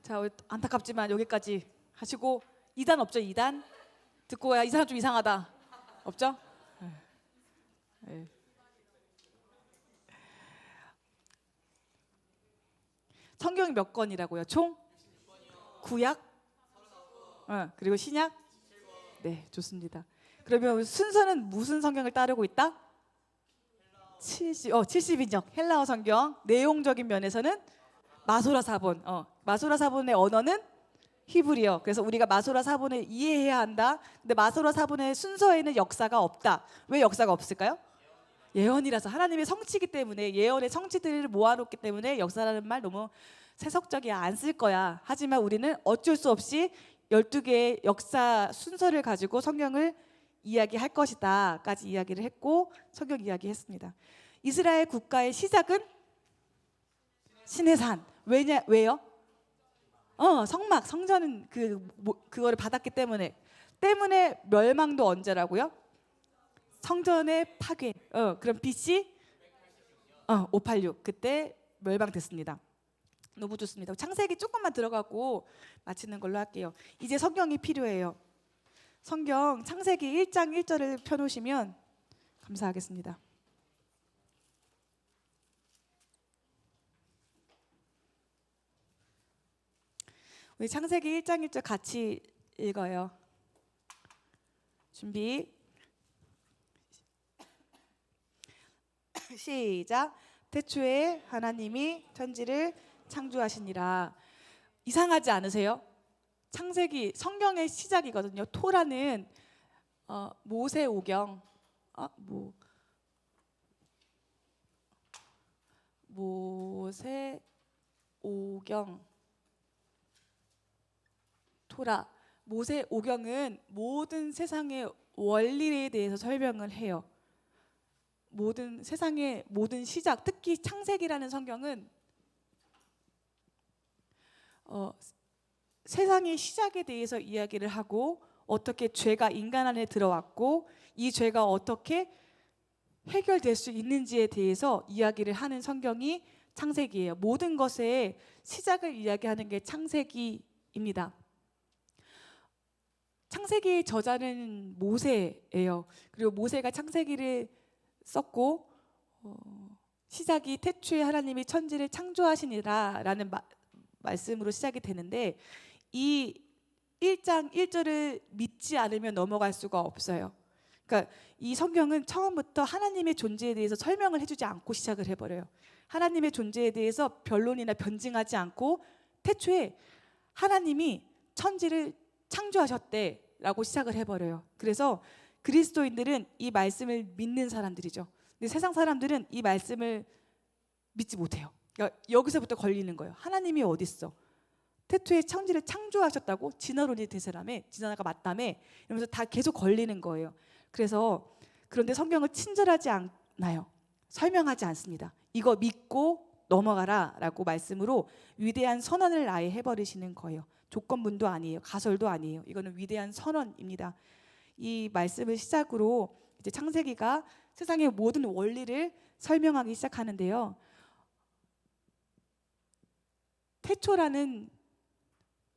자, 안타깝지만 여기까지 하시고 2단 없죠? 2단 듣고 야, 이 사람 좀 이상하다 없죠? 네. 성경이 몇 권이라고요? 총? 구약? 그리고 신약? 네, 좋습니다. 그러면 순서는 무슨 성경을 따르고 있다? 70인역 헬라어 성경. 내용적인 면에서는 마소라 사본. 마소라 사본의 언어는 히브리어. 그래서 우리가 마소라 사본을 이해해야 한다. 근데 마소라 사본의 순서에는 역사가 없다. 왜 역사가 없을까요? 예언이라서, 하나님의 성취이기 때문에, 예언의 성취들을 모아놓기 때문에 역사라는 말 너무 세속적이야, 안 쓸 거야. 하지만 우리는 어쩔 수 없이 12개의 역사 순서를 가지고 성경을 이야기할 것이다 까지 이야기를 했고, 성경 이야기했습니다. 이스라엘 국가의 시작은 시내산. 왜요? 성막, 성전은 그거를 받았기 때문에 멸망도 언제라고요? 성전의 파괴. 그럼 BC 586 그때 멸망됐습니다. 너무 좋습니다. 창세기 조금만 들어가고 마치는 걸로 할게요. 이제 성경이 필요해요. 성경 창세기 1장 1절을 펴놓으시면 감사하겠습니다. 우리 창세기 1장 1절 같이 읽어요. 준비 시작. 태초에 하나님이 천지를 창조하시니라. 이상하지 않으세요? 창세기 성경의 시작이거든요. 토라는 모세오경, 모세오경, 토라. 모세오경은 모든 세상의 원리에 대해서 설명을 해요. 모든 세상의 모든 시작, 특히 창세기라는 성경은 세상의 시작에 대해서 이야기를 하고, 어떻게 죄가 인간 안에 들어왔고 이 죄가 어떻게 해결될 수 있는지에 대해서 이야기를 하는 성경이 창세기예요. 모든 것의 시작을 이야기하는 게 창세기입니다. 창세기의 저자는 모세예요. 그리고 모세가 창세기를 썼고, 시작이 태초에 하나님이 천지를 창조하시니라 라는 말씀으로 시작이 되는데, 이 1장 1절을 믿지 않으면 넘어갈 수가 없어요. 그러니까 이 성경은 처음부터 하나님의 존재에 대해서 설명을 해주지 않고 시작을 해버려요. 하나님의 존재에 대해서 변론이나 변증하지 않고 태초에 하나님이 천지를 창조하셨대라고 시작을 해버려요. 그래서 그리스도인들은 이 말씀을 믿는 사람들이죠. 근데 세상 사람들은 이 말씀을 믿지 못해요. 그러니까 여기서부터 걸리는 거예요. 하나님이 어디 있어? 태초에 천지를 창조하셨다고? 진화론이 되세라며? 진화가 맞다며? 이러면서 다 계속 걸리는 거예요. 그래서 그런데 성경을 친절하지 않나요? 설명하지 않습니다. 이거 믿고 넘어가라 라고 말씀으로 위대한 선언을 아예 해버리시는 거예요. 조건문도 아니에요. 가설도 아니에요. 이거는 위대한 선언입니다. 이 말씀을 시작으로 이제 창세기가 세상의 모든 원리를 설명하기 시작하는데요. 태초라는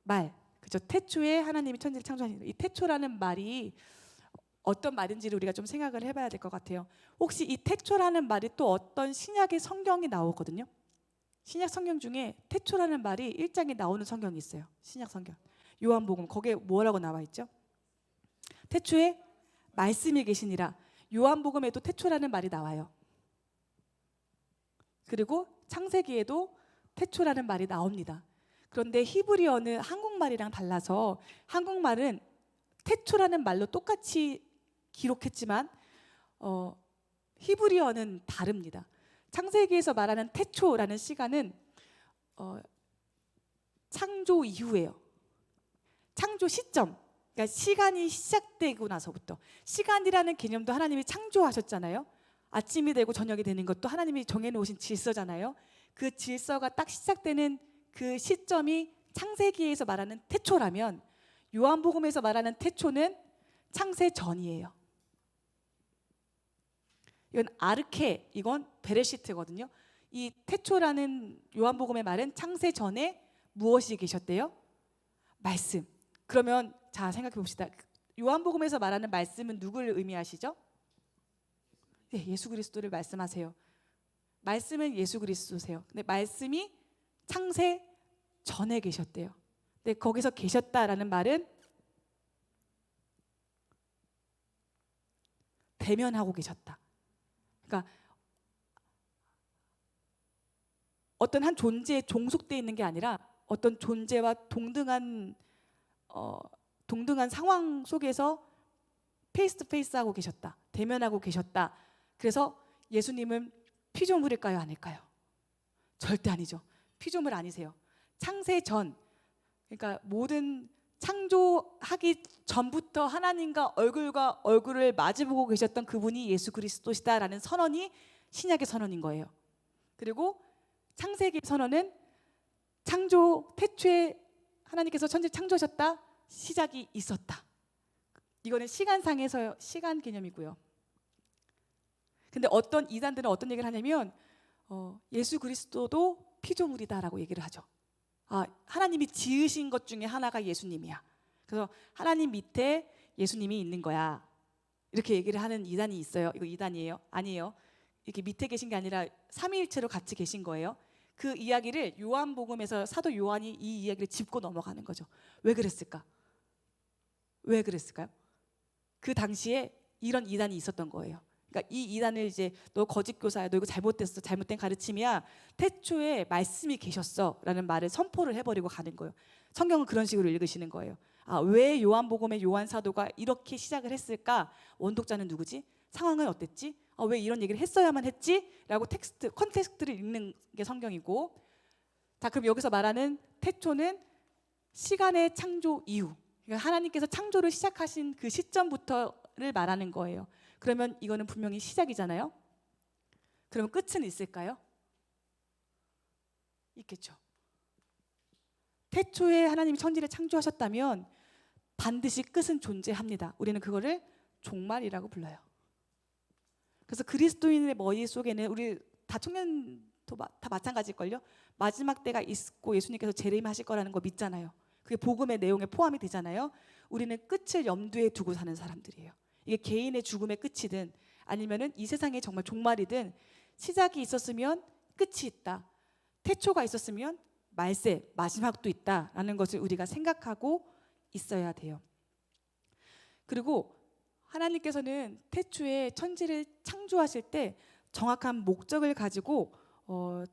말, 그죠? 태초에 하나님이 천지를 창조하신, 이 태초라는 말이 어떤 말인지를 우리가 좀 생각을 해봐야 될 것 같아요. 혹시 이 태초라는 말이 또 어떤 신약의 성경이 나오거든요. 신약 성경 중에 태초라는 말이 1장에 나오는 성경이 있어요. 신약 성경 요한복음, 거기에 뭐라고 나와 있죠? 태초에 말씀이 계시니라. 요한복음에도 태초라는 말이 나와요. 그리고 창세기에도 태초라는 말이 나옵니다. 그런데 히브리어는 한국말이랑 달라서, 한국말은 태초라는 말로 똑같이 기록했지만 히브리어는 다릅니다. 창세기에서 말하는 태초라는 시간은 창조 이후예요. 창조 시점, 그러니까 시간이 시작되고 나서부터. 시간이라는 개념도 하나님이 창조하셨잖아요. 아침이 되고 저녁이 되는 것도 하나님이 정해놓으신 질서잖아요. 그 질서가 딱 시작되는 그 시점이 창세기에서 말하는 태초라면, 요한복음에서 말하는 태초는 창세 전이에요. 이건 아르케, 이건 베레시트거든요. 이 태초라는 요한복음의 말은 창세 전에 무엇이 계셨대요? 말씀. 그러면 자, 생각해 봅시다. 요한복음에서 말하는 말씀은 누구를 의미하시죠? 네, 예수 그리스도를 말씀하세요. 말씀은 예수 그리스도세요. 근데 말씀이 창세 전에 계셨대요. 근데 거기서 계셨다라는 말은 대면하고 계셨다. 그러니까 어떤 한 존재에 종속되어 있는 게 아니라 어떤 존재와 동등한 상황 속에서 페이스 투 페이스하고 계셨다. 대면하고 계셨다. 그래서 예수님은 피조물일까요? 아닐까요? 절대 아니죠. 피조물 아니세요. 창세 전, 그러니까 모든 창조하기 전부터 하나님과 얼굴과 얼굴을 마주보고 계셨던 그분이 예수 그리스도시다라는 선언이 신약의 선언인 거예요. 그리고 창세기 선언은 창조 태초에 하나님께서 천지를 창조하셨다. 시작이 있었다. 이거는 시간상에서 시간 개념이고요. 근데 어떤 이단들은 어떤 얘기를 하냐면 예수 그리스도도 피조물이다라고 얘기를 하죠. 하나님이 지으신 것 중에 하나가 예수님이야. 그래서 하나님 밑에 예수님이 있는 거야. 이렇게 얘기를 하는 이단이 있어요. 이거 이단이에요? 아니에요. 이렇게 밑에 계신 게 아니라 삼위일체로 같이 계신 거예요. 그 이야기를 요한복음에서 사도 요한이 이 이야기를 짚고 넘어가는 거죠. 왜 그랬을까? 왜 그랬을까요? 그 당시에 이런 이단이 있었던 거예요. 그러니까 이 이단을 이제 너 거짓 교사야, 너 이거 잘못됐어, 잘못된 가르침이야, 태초에 말씀이 계셨어라는 말을 선포를 해버리고 가는 거예요. 성경은 그런 식으로 읽으시는 거예요. 왜 요한복음의 요한 사도가 이렇게 시작을 했을까? 원독자는 누구지? 상황은 어땠지? 왜 이런 얘기를 했어야만 했지? 라고 컨텍스트를 읽는 게 성경이고, 자, 그럼 여기서 말하는 태초는 시간의 창조 이후, 그러니까 하나님께서 창조를 시작하신 그 시점부터를 말하는 거예요. 그러면 이거는 분명히 시작이잖아요. 그러면 끝은 있을까요? 있겠죠. 태초에 하나님이 천지를 창조하셨다면 반드시 끝은 존재합니다. 우리는 그거를 종말이라고 불러요. 그래서 그리스도인의 머릿속에는 우리 다 청년도 다 마찬가지일걸요. 마지막 때가 있고 예수님께서 재림하실 거라는 거 믿잖아요. 그게 복음의 내용에 포함이 되잖아요. 우리는 끝을 염두에 두고 사는 사람들이에요. 이게 개인의 죽음의 끝이든 아니면은 이 세상의 정말 종말이든 시작이 있었으면 끝이 있다. 태초가 있었으면 말세, 마지막도 있다라는 것을 우리가 생각하고 있어야 돼요. 그리고 하나님께서는 태초에 천지를 창조하실 때 정확한 목적을 가지고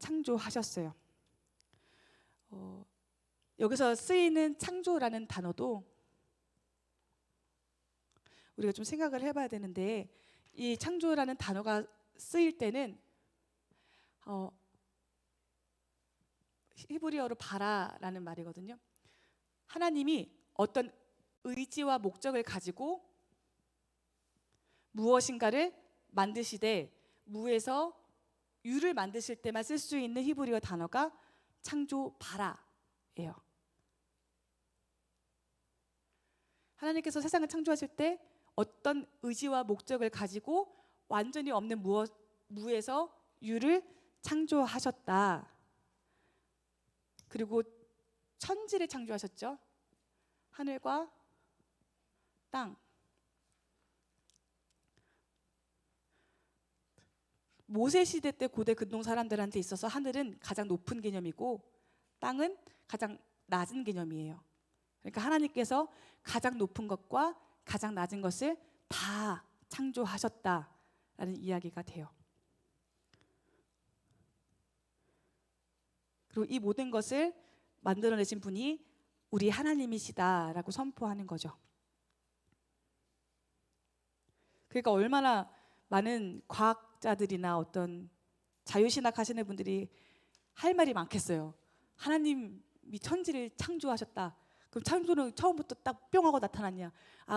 창조하셨어요. 여기서 쓰이는 창조라는 단어도 우리가 좀 생각을 해봐야 되는데, 이 창조라는 단어가 쓰일 때는 히브리어로 바라라는 말이거든요. 하나님이 어떤 의지와 목적을 가지고 무엇인가를 만드시되 무에서 유를 만드실 때만 쓸 수 있는 히브리어 단어가 창조 바라예요. 하나님께서 세상을 창조하실 때 어떤 의지와 목적을 가지고 완전히 없는 무에서 유를 창조하셨다. 그리고 천지를 창조하셨죠. 하늘과 땅. 모세 시대 때 고대 근동 사람들한테 있어서 하늘은 가장 높은 개념이고 땅은 가장 낮은 개념이에요. 그러니까 하나님께서 가장 높은 것과 가장 낮은 것을 다 창조하셨다라는 이야기가 돼요. 그리고 이 모든 것을 만들어내신 분이 우리 하나님이시다라고 선포하는 거죠. 그러니까 얼마나 많은 과학자들이나 어떤 자유신학 하시는 분들이 할 말이 많겠어요. 하나님이 천지를 창조하셨다. 그럼 창조는 처음부터 딱 뿅 하고 나타났냐?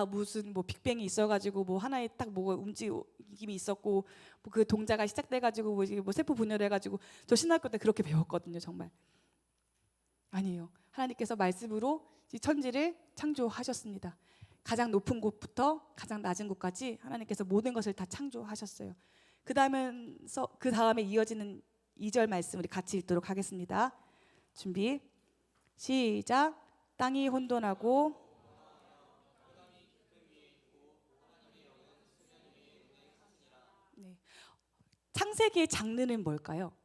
무슨 뭐 빅뱅이 있어가지고 뭐 하나의 딱 뭐 움직임이 있었고 뭐 그 동자가 시작돼가지고 뭐 세포 분열해가지고, 저 신학교 때 그렇게 배웠거든요. 정말 아니에요. 하나님께서 말씀으로 이 천지를 창조하셨습니다. 가장 높은 곳부터 가장 낮은 곳까지 하나님께서 모든 것을 다 창조하셨어요. 그 다음에 이어지는 2절 말씀 우리 같이 읽도록 하겠습니다. 준비 시작. 땅이 혼돈하고 창세기의 장르는 뭘까요?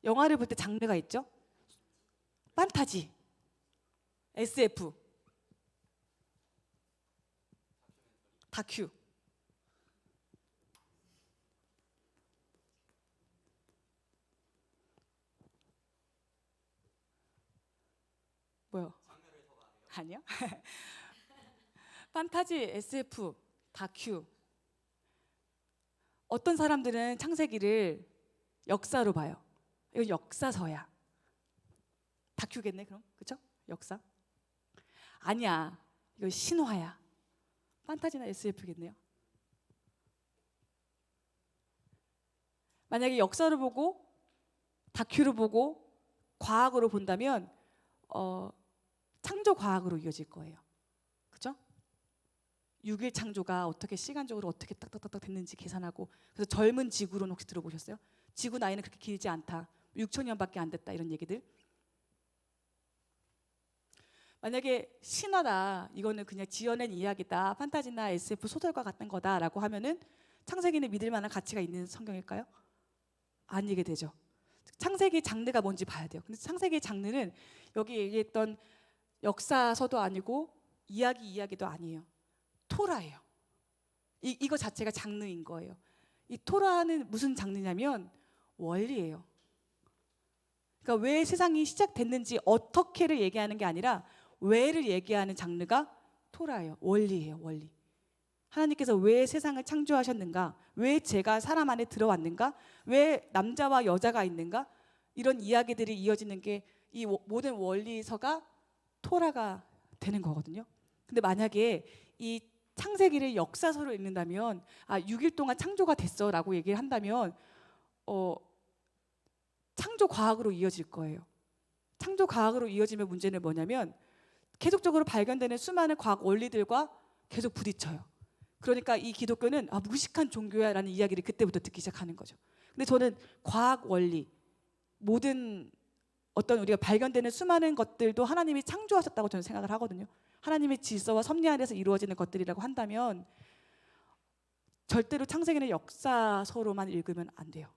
영화를 볼 때 장르가 있죠? 판타지, SF, 다큐. 뭐요? 아니요. 판타지, SF, 다큐. 어떤 사람들은 창세기를 역사로 봐요. 이건 역사서야. 다큐겠네 그럼, 그렇죠? 역사. 아니야, 이거 신화야. 판타지나 SF겠네요. 만약에 역사로 보고 다큐로 보고 과학으로 본다면 창조 과학으로 이어질 거예요. 그렇죠? 6일 창조가 어떻게 시간적으로 어떻게 딱딱딱딱 됐는지 계산하고, 그래서 젊은 지구론 혹시 들어보셨어요? 지구 나이는 그렇게 길지 않다. 6천년밖에 안 됐다 이런 얘기들. 만약에 신화다, 이거는 그냥 지어낸 이야기다, 판타지나 SF 소설과 같은 거다라고 하면은 창세기는 믿을 만한 가치가 있는 성경일까요? 아니게 되죠. 창세기 장르가 뭔지 봐야 돼요. 근데 창세기 장르는 여기 얘기했던 역사서도 아니고 이야기도 아니에요. 토라예요. 이거 자체가 장르인 거예요. 이 토라는 무슨 장르냐면 원리예요. 그러니까 왜 세상이 시작됐는지 어떻게를 얘기하는 게 아니라 왜를 얘기하는 장르가 토라예요. 원리예요, 원리. 하나님께서 왜 세상을 창조하셨는가? 왜 죄가 사람 안에 들어왔는가? 왜 남자와 여자가 있는가? 이런 이야기들이 이어지는 게 이 모든 원리서가 토라가 되는 거거든요. 근데 만약에 이 창세기를 역사서로 읽는다면 6일 동안 창조가 됐어라고 얘기를 한다면 창조 과학으로 이어질 거예요. 창조 과학으로 이어지면 문제는 뭐냐면 계속적으로 발견되는 수많은 과학 원리들과 계속 부딪혀요. 그러니까 이 기독교는 무식한 종교야라는 이야기를 그때부터 듣기 시작하는 거죠. 근데 저는 과학 원리, 모든 어떤 우리가 발견되는 수많은 것들도 하나님이 창조하셨다고 저는 생각을 하거든요. 하나님의 질서와 섭리 안에서 이루어지는 것들이라고 한다면 절대로 창세기는 역사서로만 읽으면 안 돼요.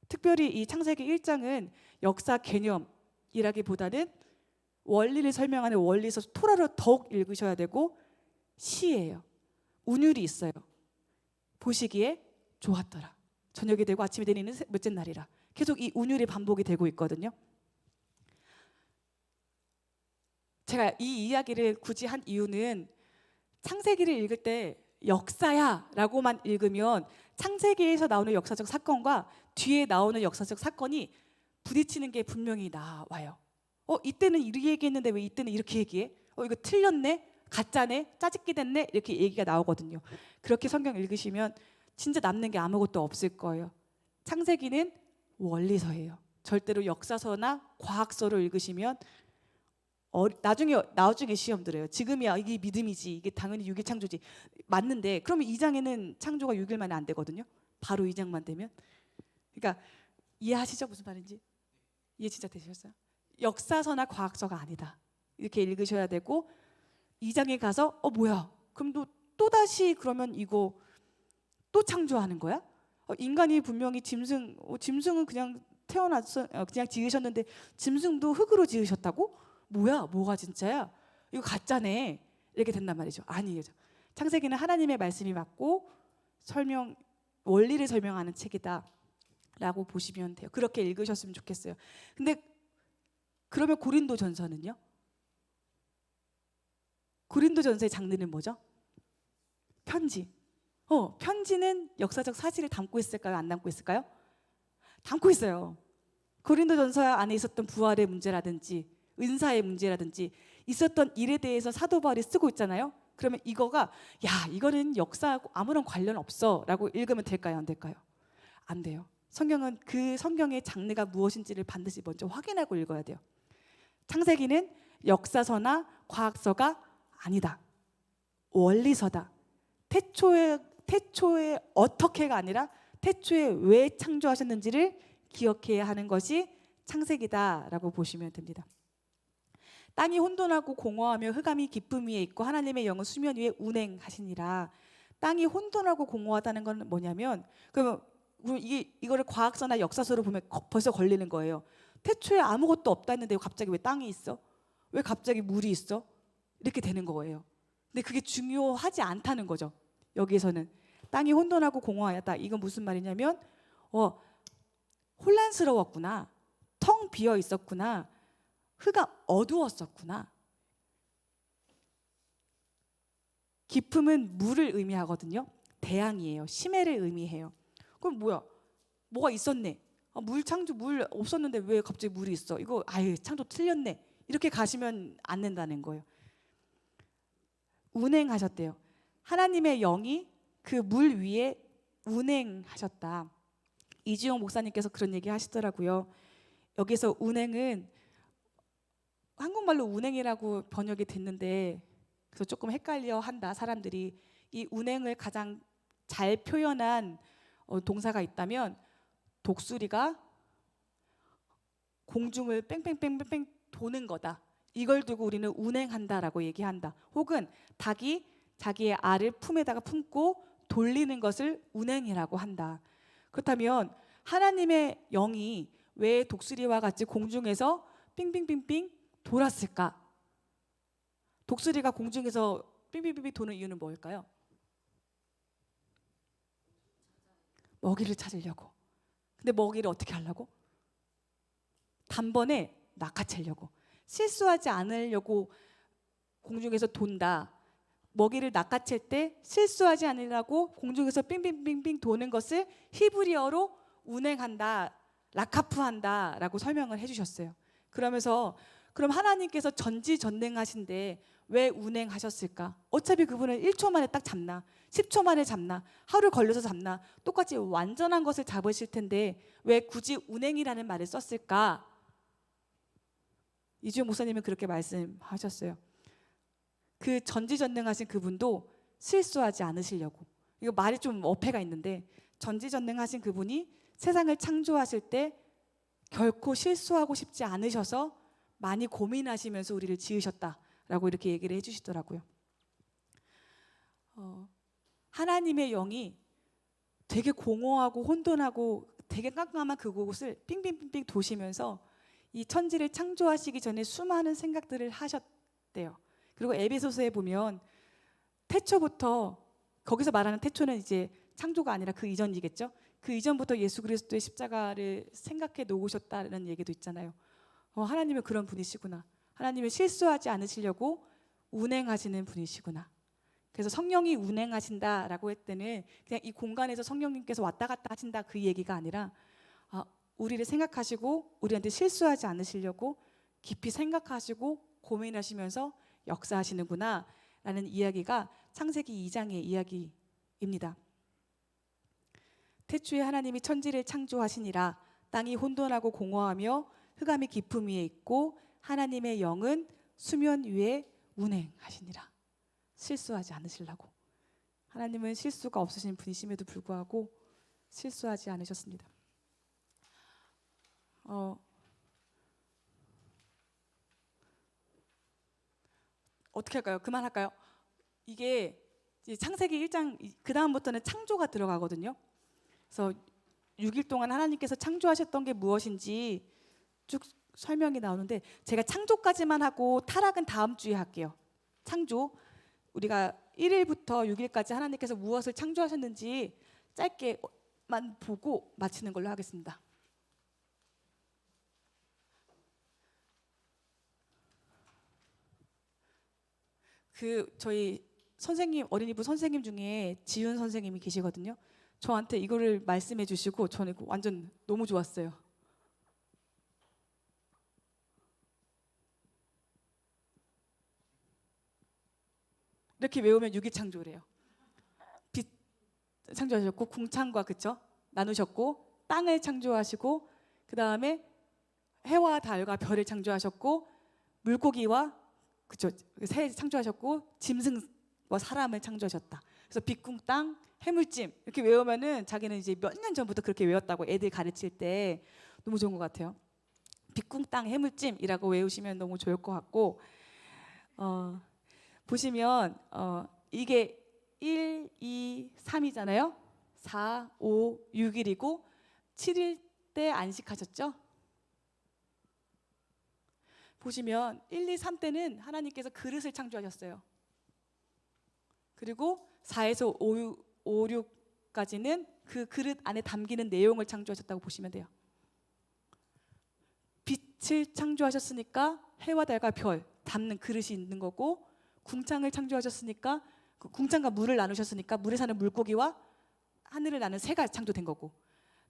특별히 이 창세기 1장은 역사 개념이라기보다는 원리를 설명하는 원리서 토라로 더욱 읽으셔야 되고, 시예요. 운율이 있어요. 보시기에 좋았더라. 저녁이 되고 아침이 되는 몇째 날이라. 계속 이 운율이 반복이 되고 있거든요. 제가 이 이야기를 굳이 한 이유는 창세기를 읽을 때 역사야 라고만 읽으면 창세기에서 나오는 역사적 사건과 뒤에 나오는 역사적 사건이 부딪히는 게 분명히 나와요. 이때는 이렇게 얘기했는데 왜 이때는 이렇게 얘기해? 이거 틀렸네? 가짜네? 짜집기 됐네? 이렇게 얘기가 나오거든요. 그렇게 성경 읽으시면 진짜 남는 게 아무것도 없을 거예요. 창세기는 원리서예요. 절대로 역사서나 과학서로 읽으시면 나중에 시험 들어요. 지금이야 이게 믿음이지, 이게 당연히 6일 창조지, 맞는데 그러면 2장에는 창조가 6일 만에 안 되거든요. 바로 2장만 되면. 그러니까 이해하시죠? 무슨 말인지? 이해 진짜 되셨어요? 역사서나 과학서가 아니다, 이렇게 읽으셔야 되고, 2장에 가서 뭐야? 그럼 또다시 그러면 이거 또 창조하는 거야? 인간이 분명히 짐승은 그냥 태어나서 그냥 지으셨는데 짐승도 흙으로 지으셨다고? 뭐가 진짜야? 이거 가짜네. 이렇게 된단 말이죠. 아니에요. 창세기는 하나님의 말씀이 맞고 원리를 설명하는 책이다 라고 보시면 돼요. 그렇게 읽으셨으면 좋겠어요. 근데 그러면 고린도전서는요? 고린도전서의 장르는 뭐죠? 편지. 편지는 역사적 사실을 담고 있을까요? 안 담고 있을까요? 담고 있어요. 고린도전서 안에 있었던 부활의 문제라든지 은사의 문제라든지 있었던 일에 대해서 사도 바울이 쓰고 있잖아요. 그러면 이거는 역사하고 아무런 관련 없어 라고 읽으면 될까요? 안 될까요? 안 돼요. 성경은 그 성경의 장르가 무엇인지를 반드시 먼저 확인하고 읽어야 돼요. 창세기는 역사서나 과학서가 아니다. 원리서다. 태초에 어떻게가 아니라 태초에 왜 창조하셨는지를 기억해야 하는 것이 창세기다라고 보시면 됩니다. 땅이 혼돈하고 공허하며 흑암이 깊음 위에 있고 하나님의 영은 수면 위에 운행하시니라. 땅이 혼돈하고 공허하다는 건 뭐냐면, 그러면 이거를 과학서나 역사서로 보면 벌써 걸리는 거예요. 태초에 아무것도 없다 했는데 갑자기 왜 땅이 있어? 왜 갑자기 물이 있어? 이렇게 되는 거예요. 근데 그게 중요하지 않다는 거죠. 여기에서는 땅이 혼돈하고 공허하였다. 이건 무슨 말이냐면 혼란스러웠구나. 텅 비어 있었구나. 흙가 어두웠었구나. 깊음은 물을 의미하거든요. 대양이에요. 심해를 의미해요. 그럼 뭐가 있었네. 물 창조 물 없었는데 왜 갑자기 물이 있어? 이거 아예 창조 틀렸네. 이렇게 가시면 안 된다는 거예요. 운행하셨대요. 하나님의 영이 그 물 위에 운행하셨다. 이주영 목사님께서 그런 얘기 하시더라고요. 여기서 운행은 한국말로 운행이라고 번역이 됐는데 그래서 조금 헷갈려 한다. 사람들이 이 운행을 가장 잘 표현한 동사가 있다면 독수리가 공중을 뺑뺑뺑뺑뺑 도는 거다. 이걸 두고 우리는 운행한다라고 얘기한다. 혹은 닭이 자기의 알을 품에다가 품고 돌리는 것을 운행이라고 한다. 그렇다면 하나님의 영이 왜 독수리와 같이 공중에서 빙빙빙빙 돌았을까? 독수리가 공중에서 빙빙빙빙 도는 이유는 뭘까요? 먹이를 찾으려고. 근데 먹이를 어떻게 하려고? 단번에 낚아채려고. 실수하지 않으려고 공중에서 돈다. 먹이를 낚아챌 때 실수하지 않으려고 공중에서 빙빙빙빙 도는 것을 히브리어로 운행한다, 라카프한다라고 설명을 해주셨어요. 그러면서 그럼 하나님께서 전지전능하신데 왜 운행하셨을까? 어차피 그분은 1초 만에 딱 잡나, 10초 만에 잡나, 하루 걸려서 잡나, 똑같이 완전한 것을 잡으실 텐데 왜 굳이 운행이라는 말을 썼을까? 이주영 목사님은 그렇게 말씀하셨어요. 그 전지전능하신 그분도 실수하지 않으시려고. 이거 말이 좀 어폐가 있는데 전지전능하신 그분이 세상을 창조하실 때 결코 실수하고 싶지 않으셔서 많이 고민하시면서 우리를 지으셨다라고 이렇게 얘기를 해주시더라고요. 하나님의 영이 되게 공허하고 혼돈하고 되게 깜깜한 그곳을 빙빙빙빙 도시면서 이 천지를 창조하시기 전에 수많은 생각들을 하셨대요. 그리고 에베소서에 보면 태초부터, 거기서 말하는 태초는 이제 창조가 아니라 그 이전이겠죠. 그 이전부터 예수 그리스도의 십자가를 생각해 놓으셨다는 얘기도 있잖아요. 하나님은 그런 분이시구나. 하나님은 실수하지 않으시려고 운행하시는 분이시구나. 그래서 성령이 운행하신다라고 할 때는 그냥 이 공간에서 성령님께서 왔다 갔다 하신다 그 얘기가 아니라 우리를 생각하시고 우리한테 실수하지 않으시려고 깊이 생각하시고 고민하시면서 역사하시는구나 라는 이야기가 창세기 2장의 이야기입니다. 태초에 하나님이 천지를 창조하시니라. 땅이 혼돈하고 공허하며 흑암이 깊음 위에 있고 하나님의 영은 수면 위에 운행하시니라. 실수하지 않으시려고. 하나님은 실수가 없으신 분이심에도 불구하고 실수하지 않으셨습니다. 어떻게 할까요? 그만할까요? 이게 이제 창세기 1장 그 다음부터는 창조가 들어가거든요. 그래서 6일 동안 하나님께서 창조하셨던 게 무엇인지 쭉 설명이 나오는데 제가 창조까지만 하고 타락은 다음 주에 할게요. 창조 우리가 1일부터 6일까지 하나님께서 무엇을 창조하셨는지 짧게만 보고 마치는 걸로 하겠습니다. 저희 선생님, 어린이부 선생님 중에 지윤 선생님이 계시거든요. 저한테 이거를 말씀해 주시고 저는 완전 너무 좋았어요. 이렇게 외우면 유기창조래요. 빛 창조하셨고 궁창과 그쵸? 나누셨고 땅을 창조하시고 그 다음에 해와 달과 별을 창조하셨고 물고기와 그쵸? 새 창조하셨고 짐승과 사람을 창조하셨다. 그래서 빛궁 땅 해물찜 이렇게 외우면은 자기는 이제 몇 년 전부터 그렇게 외웠다고 애들 가르칠 때 너무 좋은 것 같아요. 빛궁 땅 해물찜이라고 외우시면 너무 좋을 것 같고 보시면 이게 1, 2, 3이잖아요. 4, 5, 6일이고 7일 때 안식하셨죠? 보시면 1, 2, 3 때는 하나님께서 그릇을 창조하셨어요. 그리고 4에서 5, 6까지는 그 그릇 안에 담기는 내용을 창조하셨다고 보시면 돼요. 빛을 창조하셨으니까 해와 달과 별 담는 그릇이 있는 거고, 궁창을 창조하셨으니까 그 궁창과 물을 나누셨으니까 물에 사는 물고기와 하늘을 나는 새가 창조된 거고,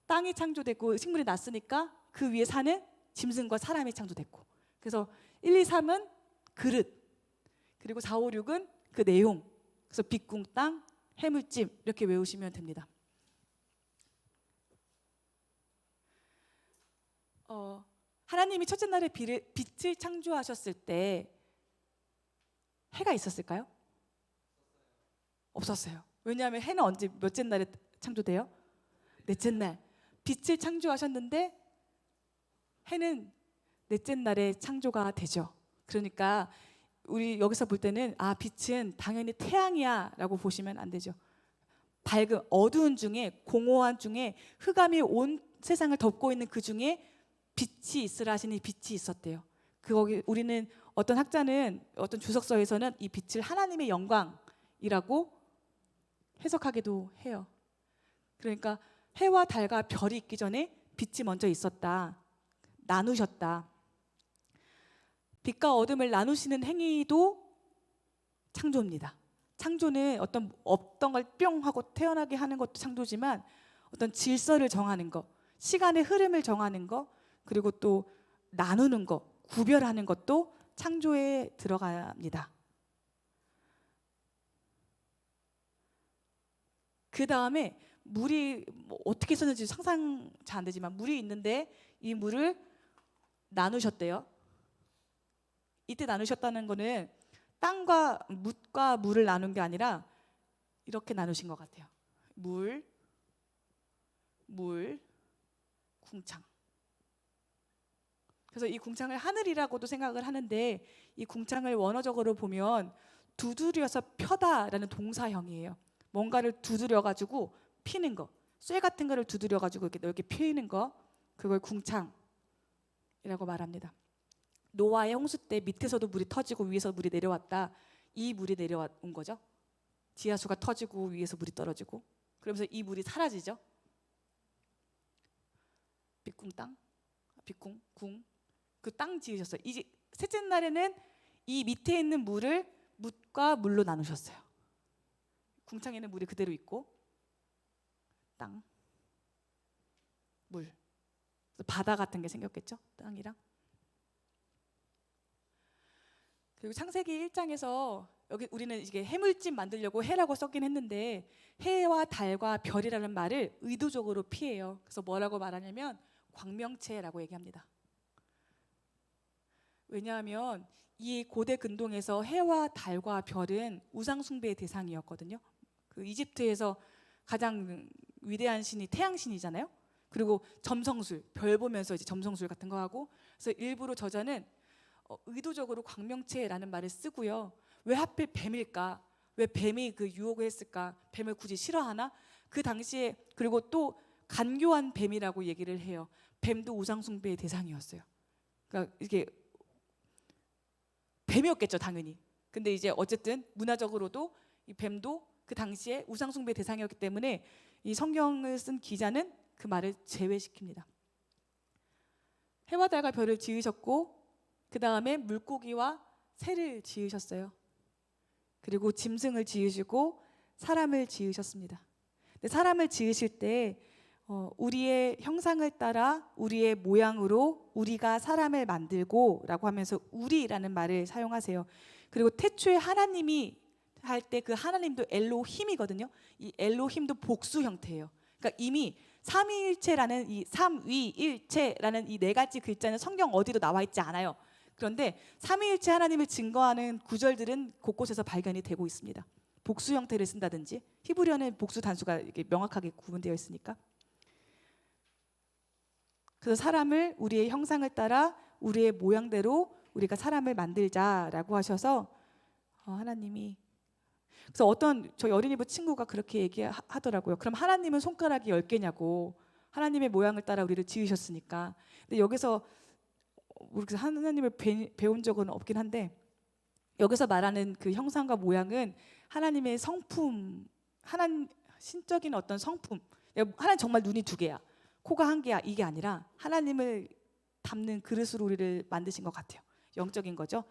땅이 창조됐고 식물이 났으니까 그 위에 사는 짐승과 사람이 창조됐고, 그래서 1, 2, 3은 그릇, 그리고 4, 5, 6은 그 내용. 그래서 빛, 궁, 땅, 해물찜 이렇게 외우시면 됩니다. 하나님이 첫째 날에 빛을 창조하셨을 때 해가 있었을까요? 없었어요. 왜냐하면 해는 언제 몇째 날에 창조돼요? 넷째 날. 빛을 창조하셨는데 해는 넷째 날에 창조가 되죠. 그러니까 우리 여기서 볼 때는 빛은 당연히 태양이야 라고 보시면 안 되죠. 밝은 어두운 중에, 공허한 중에, 흑암이 온 세상을 덮고 있는 그 중에 빛이 있으라 하시니 빛이 있었대요. 거기 우리는 어떤 학자는, 어떤 주석서에서는 이 빛을 하나님의 영광이라고 해석하기도 해요. 그러니까 해와 달과 별이 있기 전에 빛이 먼저 있었다. 나누셨다. 빛과 어둠을 나누시는 행위도 창조입니다. 창조는 없던 걸 뿅 하고 태어나게 하는 것도 창조지만, 어떤 질서를 정하는 것, 시간의 흐름을 정하는 것, 그리고 또 나누는 것, 구별하는 것도 창조에 들어갑니다. 그 다음에 물이 어떻게 썼는지 상상 잘 안 되지만 물이 있는데 이 물을 나누셨대요. 이때 나누셨다는 거는 땅과 묻과 물을 나눈 게 아니라 이렇게 나누신 것 같아요. 물, 궁창. 그래서 이 궁창을 하늘이라고도 생각을 하는데, 이 궁창을 원어적으로 보면 두드려서 펴다라는 동사형이에요. 뭔가를 두드려가지고 피는 거, 쇠 같은 거를 두드려가지고 이렇게 넓게 피는 거, 그걸 궁창이라고 말합니다. 노아의 홍수 때 밑에서도 물이 터지고 위에서 물이 내려왔다. 이 물이 내려온 거죠. 지하수가 터지고 위에서 물이 떨어지고, 그러면서 이 물이 사라지죠. 빛궁 땅, 빛궁 궁, 그 땅 지으셨어요. 이제 셋째 날에는 이 밑에 있는 물을 묻과 물로 나누셨어요. 궁창에는 물이 그대로 있고, 땅, 물, 그래서 바다 같은 게 생겼겠죠. 땅이랑. 그리고 창세기 1장에서 여기 우리는 이게 해물찜 만들려고 해라고 썼긴 했는데, 해와 달과 별이라는 말을 의도적으로 피해요. 그래서 뭐라고 말하냐면 광명체라고 얘기합니다. 왜냐하면 이 고대 근동에서 해와 달과 별은 우상 숭배의 대상이었거든요. 그 이집트에서 가장 위대한 신이 태양신이잖아요. 그리고 점성술, 별 보면서 이제 점성술 같은 거 하고, 그래서 일부러 저자는 의도적으로 광명체라는 말을 쓰고요. 왜 하필 뱀일까? 왜 뱀이 그 유혹을 했을까? 뱀을 굳이 싫어하나? 그 당시에, 그리고 또 간교한 뱀이라고 얘기를 해요. 뱀도 우상 숭배의 대상이었어요. 그러니까 이게 뱀이었겠죠, 당연히. 근데 이제 어쨌든 문화적으로도 이 뱀도 그 당시에 우상 숭배 대상이었기 때문에 이 성경을 쓴 기자는 그 말을 제외시킵니다. 해와 달과 별을 지으셨고, 그 다음에 물고기와 새를 지으셨어요. 그리고 짐승을 지으시고 사람을 지으셨습니다. 근데 사람을 지으실 때 우리의 형상을 따라 우리의 모양으로 우리가 사람을 만들고 라고 하면서 우리라는 말을 사용하세요. 그리고 태초에 하나님이 할 때 그 하나님도 엘로힘이거든요. 이 엘로힘도 복수 형태예요. 그러니까 이미 삼위일체라는 이 삼위일체라는 이 네 가지 글자는 성경 어디도 나와 있지 않아요. 그런데 삼위일체 하나님을 증거하는 구절들은 곳곳에서 발견이 되고 있습니다. 복수 형태를 쓴다든지, 히브리어는 복수 단수가 이렇게 명확하게 구분되어 있으니까. 그래서 사람을 우리의 형상을 따라 우리의 모양대로 우리가 사람을 만들자라고 하셔서 하나님이 그래서 어떤 저희 어린이부 친구가 그렇게 얘기하더라고요. 그럼 하나님은 손가락이 10개냐고. 하나님의 모양을 따라 우리를 지으셨으니까. 근데 여기서 우리가 하나님을 배운 적은 없긴 한데, 여기서 말하는 그 형상과 모양은 하나님의 성품, 신적인 어떤 성품. 하나님 정말 눈이 2개야, 코가 1개야, 이게 아니라 하나님을 담는 그릇으로 우리를 만드신 것 같아요. 영적인 거죠.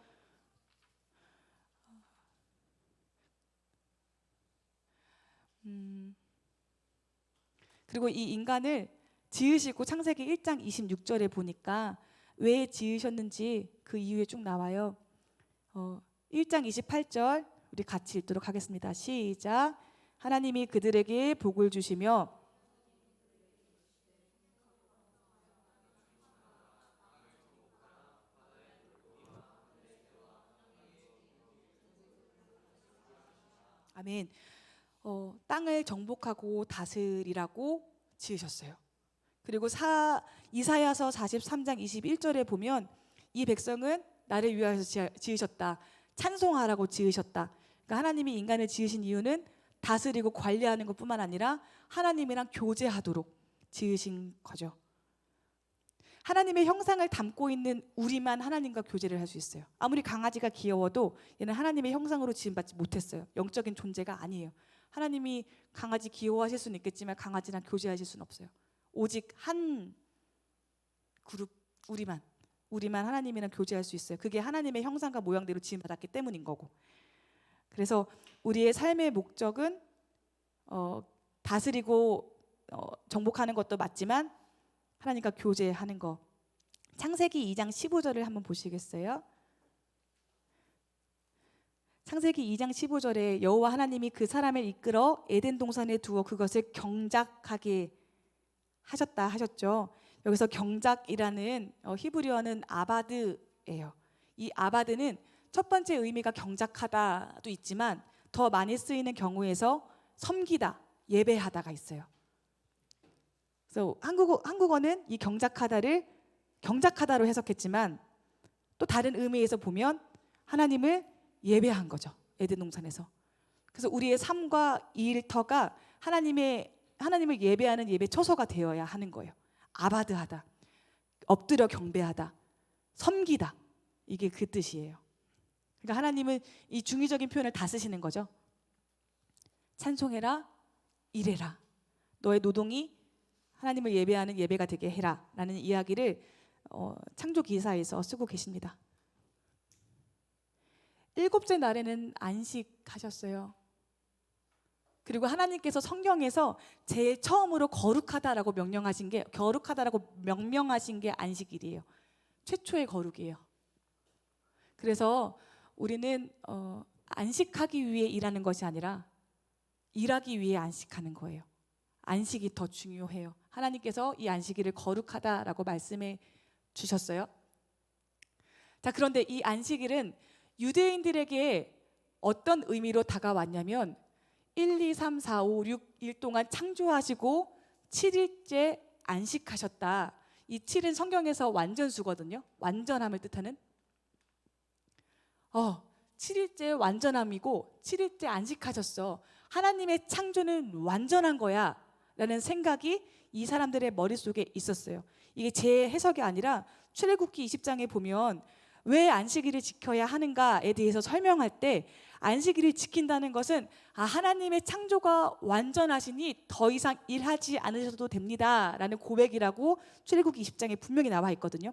그리고 이 인간을 지으시고 창세기 1장 26절에 보니까 왜 지으셨는지 그 이유에 쭉 나와요. 1장 28절 우리 같이 읽도록 하겠습니다. 시작. 하나님이 그들에게 복을 주시며 아멘. 땅을 정복하고 다스리라고 지으셨어요. 그리고 이사야서 43장 21절에 보면 이 백성은 나를 위하여서 지으셨다, 찬송하라고 지으셨다. 그러니까 하나님이 인간을 지으신 이유는 다스리고 관리하는 것뿐만 아니라 하나님이랑 교제하도록 지으신 거죠. 하나님의 형상을 담고 있는 우리만 하나님과 교제를 할 수 있어요. 아무리 강아지가 귀여워도 얘는 하나님의 형상으로 지음받지 못했어요. 영적인 존재가 아니에요. 하나님이 강아지 귀여워하실 수는 있겠지만 강아지랑 교제하실 수는 없어요. 오직 한 그룹, 우리만 하나님이랑 교제할 수 있어요. 그게 하나님의 형상과 모양대로 지음받았기 때문인 거고. 그래서 우리의 삶의 목적은 다스리고 정복하는 것도 맞지만 하나님과 교제하는 거. 창세기 2장 15절을 한번 보시겠어요? 창세기 2장 15절에 여호와 하나님이 그 사람을 이끌어 에덴 동산에 두어 그것을 경작하게 하셨다 하셨죠. 여기서 경작이라는 히브리어는 아바드예요. 이 아바드는 첫 번째 의미가 경작하다도 있지만 더 많이 쓰이는 경우에서 섬기다, 예배하다가 있어요. 그래서 한국어는 이 경작하다로 해석했지만 또 다른 의미에서 보면 하나님을 예배한 거죠. 에덴 동산에서. 그래서 우리의 삶과 일터가 하나님을 예배하는 예배 처소가 되어야 하는 거예요. 아바드하다, 엎드려 경배하다, 섬기다, 이게 그 뜻이에요. 그러니까 하나님은 이 중의적인 표현을 다 쓰시는 거죠. 찬송해라, 일해라, 너의 노동이 하나님을 예배하는 예배가 되게 해라 라는 이야기를 창조기사에서 쓰고 계십니다. 7째 날에는 안식하셨어요. 그리고 하나님께서 성경에서 제일 처음으로 거룩하다라고 명명하신 게 안식일이에요. 최초의 거룩이에요. 그래서 우리는 안식하기 위해 일하는 것이 아니라 일하기 위해 안식하는 거예요. 안식이 더 중요해요. 하나님께서 이 안식일을 거룩하다라고 말씀해 주셨어요. 자, 그런데 이 안식일은 유대인들에게 어떤 의미로 다가왔냐면 1, 2, 3, 4, 5, 6일 동안 창조하시고 7일째 안식하셨다. 이 7은 성경에서 완전수거든요. 완전함을 뜻하는. 7일째 완전함이고 7일째 안식하셨어. 하나님의 창조는 완전한 거야 라는 생각이 이 사람들의 머릿속에 있었어요. 이게 제 해석이 아니라 출애굽기 20장에 보면 왜 안식일을 지켜야 하는가에 대해서 설명할 때 안식일을 지킨다는 것은 하나님의 창조가 완전하시니 더 이상 일하지 않으셔도 됩니다 라는 고백이라고 출애굽기 20장에 분명히 나와 있거든요.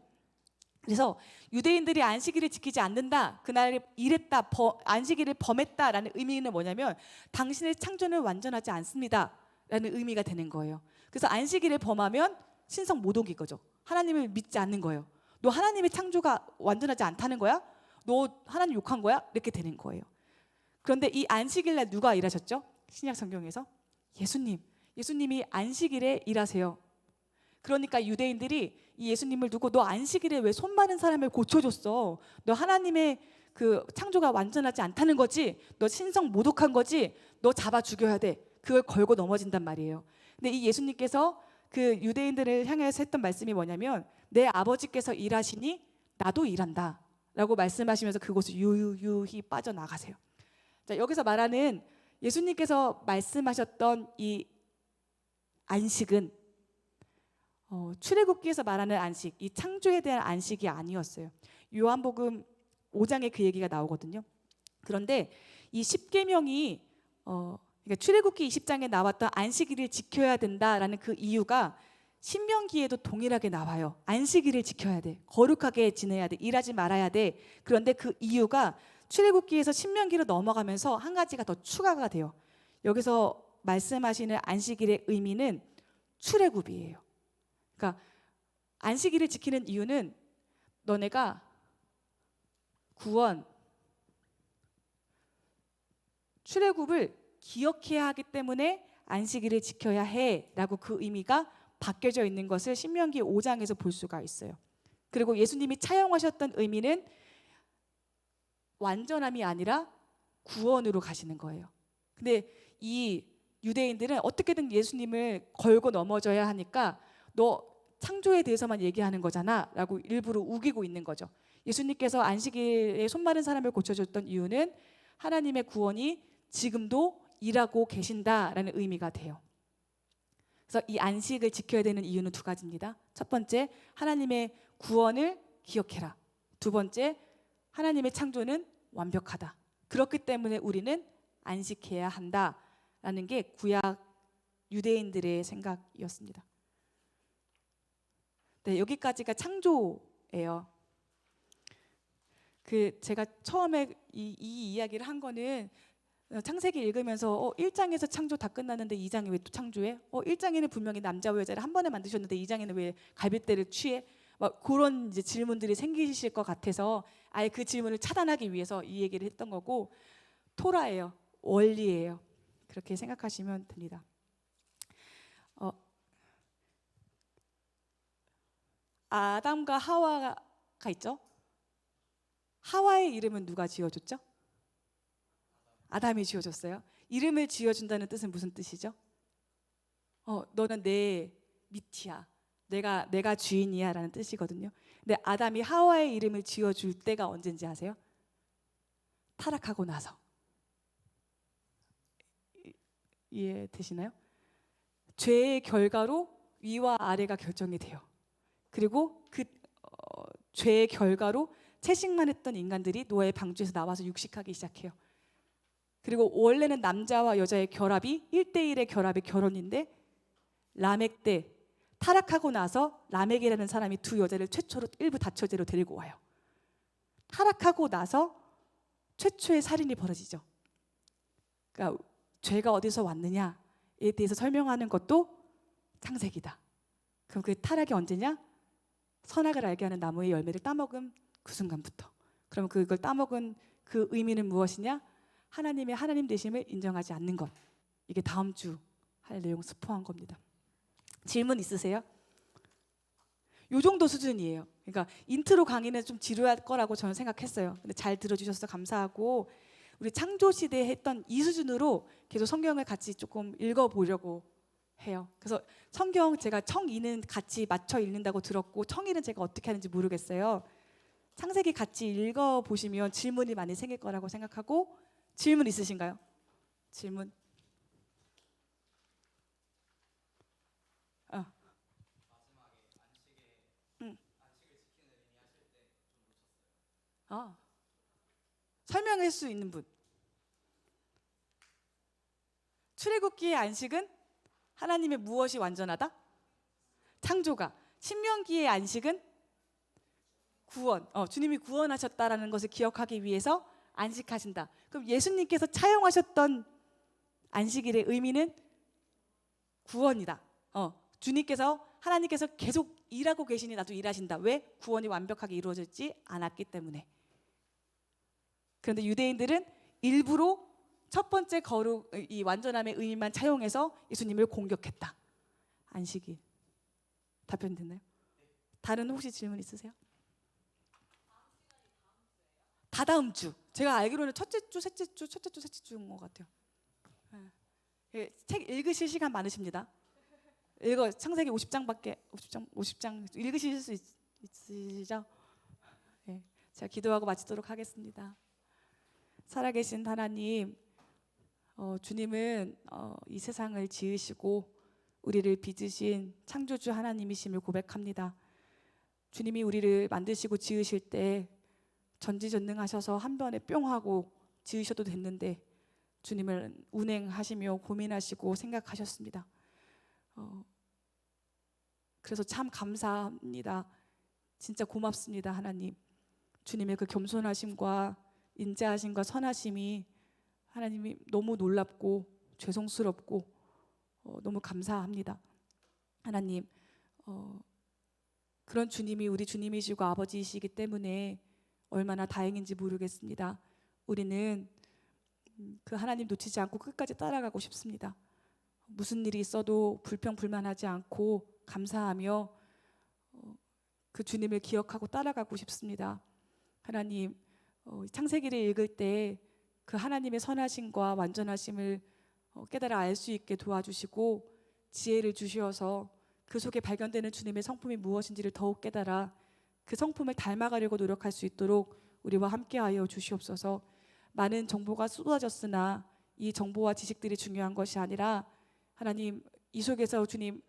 그래서 유대인들이 안식일을 지키지 않는다, 그날 일했다, 안식일을 범했다라는 의미는 뭐냐면 당신의 창조는 완전하지 않습니다 라는 의미가 되는 거예요. 그래서 안식일을 범하면 신성 모독인 거죠. 하나님을 믿지 않는 거예요. 너 하나님의 창조가 완전하지 않다는 거야? 너 하나님 욕한 거야? 이렇게 되는 거예요. 그런데 이 안식일날 누가 일하셨죠? 신약 성경에서 예수님이 안식일에 일하세요. 그러니까 유대인들이 이 예수님을 두고 너 안식일에 왜 손 마른 사람을 고쳐줬어? 너 하나님의 그 창조가 완전하지 않다는 거지? 너 신성 모독한 거지? 너 잡아 죽여야 돼. 그걸 걸고 넘어진단 말이에요. 근데 이 예수님께서 그 유대인들을 향해서 했던 말씀이 뭐냐면 내 아버지께서 일하시니 나도 일한다 라고 말씀하시면서 그곳을 유유히 빠져나가세요. 자, 여기서 말하는 예수님께서 말씀하셨던 이 안식은 출애굽기에서 말하는 안식, 이 창조에 대한 안식이 아니었어요. 요한복음 5장에 그 얘기가 나오거든요. 그런데 이 십계명이 그러니까 출애굽기 20장에 나왔던 안식일을 지켜야 된다라는 그 이유가 신명기에도 동일하게 나와요. 안식일을 지켜야 돼. 거룩하게 지내야 돼. 일하지 말아야 돼. 그런데 그 이유가 출애굽기에서 신명기로 넘어가면서 한 가지가 더 추가가 돼요. 여기서 말씀하시는 안식일의 의미는 출애굽이에요. 그러니까 안식일을 지키는 이유는 너네가 구원, 출애굽을 기억해야 하기 때문에 안식일을 지켜야 해라고 그 의미가 바뀌어져 있는 것을 신명기 5장에서 볼 수가 있어요. 그리고 예수님이 차용하셨던 의미는 완전함이 아니라 구원으로 가시는 거예요. 근데 이 유대인들은 어떻게든 예수님을 걸고 넘어져야 하니까 너 창조에 대해서만 얘기하는 거잖아 라고 일부러 우기고 있는 거죠. 예수님께서 안식일에 손 마른 사람을 고쳐줬던 이유는 하나님의 구원이 지금도 일하고 계신다라는 의미가 돼요. 그래서 이 안식을 지켜야 되는 이유는 두 가지입니다. 첫 번째, 하나님의 구원을 기억해라. 두 번째, 하나님의 창조는 완벽하다. 그렇기 때문에 우리는 안식해야 한다라는 게 구약 유대인들의 생각이었습니다. 네, 여기까지가 창조예요. 제가 처음에 이 이야기를 한 거는 창세기 읽으면서 1장에서 창조 다 끝났는데 2장에 왜 또 창조해? 1장에는 분명히 남자와 여자를 한 번에 만드셨는데 2장에는 왜 갈빗대를 취해? 막 그런 이제 질문들이 생기실 것 같아서 아예 그 질문을 차단하기 위해서 이 얘기를 했던 거고, 토라예요. 원리예요. 그렇게 생각하시면 됩니다. 아담과 하와가 있죠. 하와의 이름은 누가 지어줬죠? 아담이 지어줬어요. 이름을 지어준다는 뜻은 무슨 뜻이죠? 너는 내 밑이야. 내가 주인이야 라는 뜻이거든요. 근데 아담이 하와의 이름을 지어줄 때가 언젠지 아세요? 타락하고 나서. 이해되시나요? 죄의 결과로 위와 아래가 결정이 돼요. 그리고 그 죄의 결과로 채식만 했던 인간들이 노아의 방주에서 나와서 육식하기 시작해요. 그리고 원래는 남자와 여자의 결합이 1대1의 결합이 결혼인데 라멕 때 타락하고 나서 라멕이라는 사람이 두 여자를 최초로 일부 다처제로 데리고 와요. 타락하고 나서 최초의 살인이 벌어지죠. 그러니까 죄가 어디서 왔느냐에 대해서 설명하는 것도 창세기다. 그럼 그 타락이 언제냐? 선악을 알게 하는 나무의 열매를 따먹은 그 순간부터. 그럼 그걸 따먹은 그 의미는 무엇이냐? 하나님의 하나님 되심을 인정하지 않는 것. 이게 다음 주 할 내용 스포한 겁니다. 질문 있으세요? 요 정도 수준이에요. 그러니까 인트로 강의는 좀 지루할 거라고 저는 생각했어요. 근데 잘 들어주셔서 감사하고, 우리 창조 시대에 했던 이 수준으로 계속 성경을 같이 조금 읽어보려고 해요. 그래서 성경 제가 청이는 같이 맞춰 읽는다고 들었고, 청이는 제가 어떻게 하는지 모르겠어요. 창세기 같이 읽어보시면 질문이 많이 생길 거라고 생각하고, 질문 있으신가요? 질문? 설명할 수 있는 분. 출애굽기의 안식은 하나님의 무엇이 완전하다? 창조가. 신명기의 안식은 구원. 주님이 구원하셨다라는 것을 기억하기 위해서 안식하신다. 그럼 예수님께서 차용하셨던 안식일의 의미는 구원이다. 주님께서 하나님께서 계속 일하고 계시니 나도 일하신다. 왜? 구원이 완벽하게 이루어지지 않았기 때문에. 그런데 유대인들은 일부러 첫 번째 거룩, 이 완전함의 의미만 차용해서 예수님을 공격했다. 안식일. 답변 됐나요? 다른 혹시 질문 있으세요? 다다음 주. 제가 알기로는 첫째 주, 셋째 주, 첫째 주, 셋째 주인 것 같아요. 책 읽으실 시간 많으십니다. 창세기 50장 읽으실 수 있으시죠? 네, 제가 기도하고 마치도록 하겠습니다. 살아계신 하나님, 주님은 이 세상을 지으시고 우리를 빚으신 창조주 하나님이심을 고백합니다. 주님이 우리를 만드시고 지으실 때 전지전능하셔서 한 번에 뿅 하고 지으셔도 됐는데 주님을 운행하시며 고민하시고 생각하셨습니다. 그래서 참 감사합니다. 진짜 고맙습니다, 하나님. 주님의 그 겸손하심과 인자하심과 선하심이 하나님이 너무 놀랍고 죄송스럽고 너무 감사합니다. 하나님, 그런 주님이 우리 주님이시고 아버지이시기 때문에 얼마나 다행인지 모르겠습니다. 우리는 그 하나님 놓치지 않고 끝까지 따라가고 싶습니다. 무슨 일이 있어도 불평불만하지 않고 감사하며 그 주님을 기억하고 따라가고 싶습니다. 하나님, 창세기를 읽을 때 그 하나님의 선하심과 완전하심을 깨달아 알 수 있게 도와주시고 지혜를 주시어서 그 속에 발견되는 주님의 성품이 무엇인지를 더욱 깨달아 그 성품을 닮아가려고 노력할 수 있도록 우리와 함께하여 주시옵소서. 많은 정보가 쏟아졌으나 이 정보와 지식들이 중요한 것이 아니라 하나님, 이 속에서 주님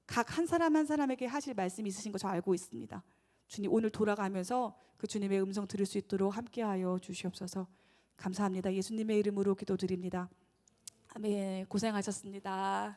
각 한 사람 한 사람에게 하실 말씀이 있으신 거 저 알고 있습니다. 주님, 오늘 돌아가면서 그 주님의 음성 들을 수 있도록 함께하여 주시옵소서. 감사합니다. 예수님의 이름으로 기도드립니다. 아멘. 고생하셨습니다.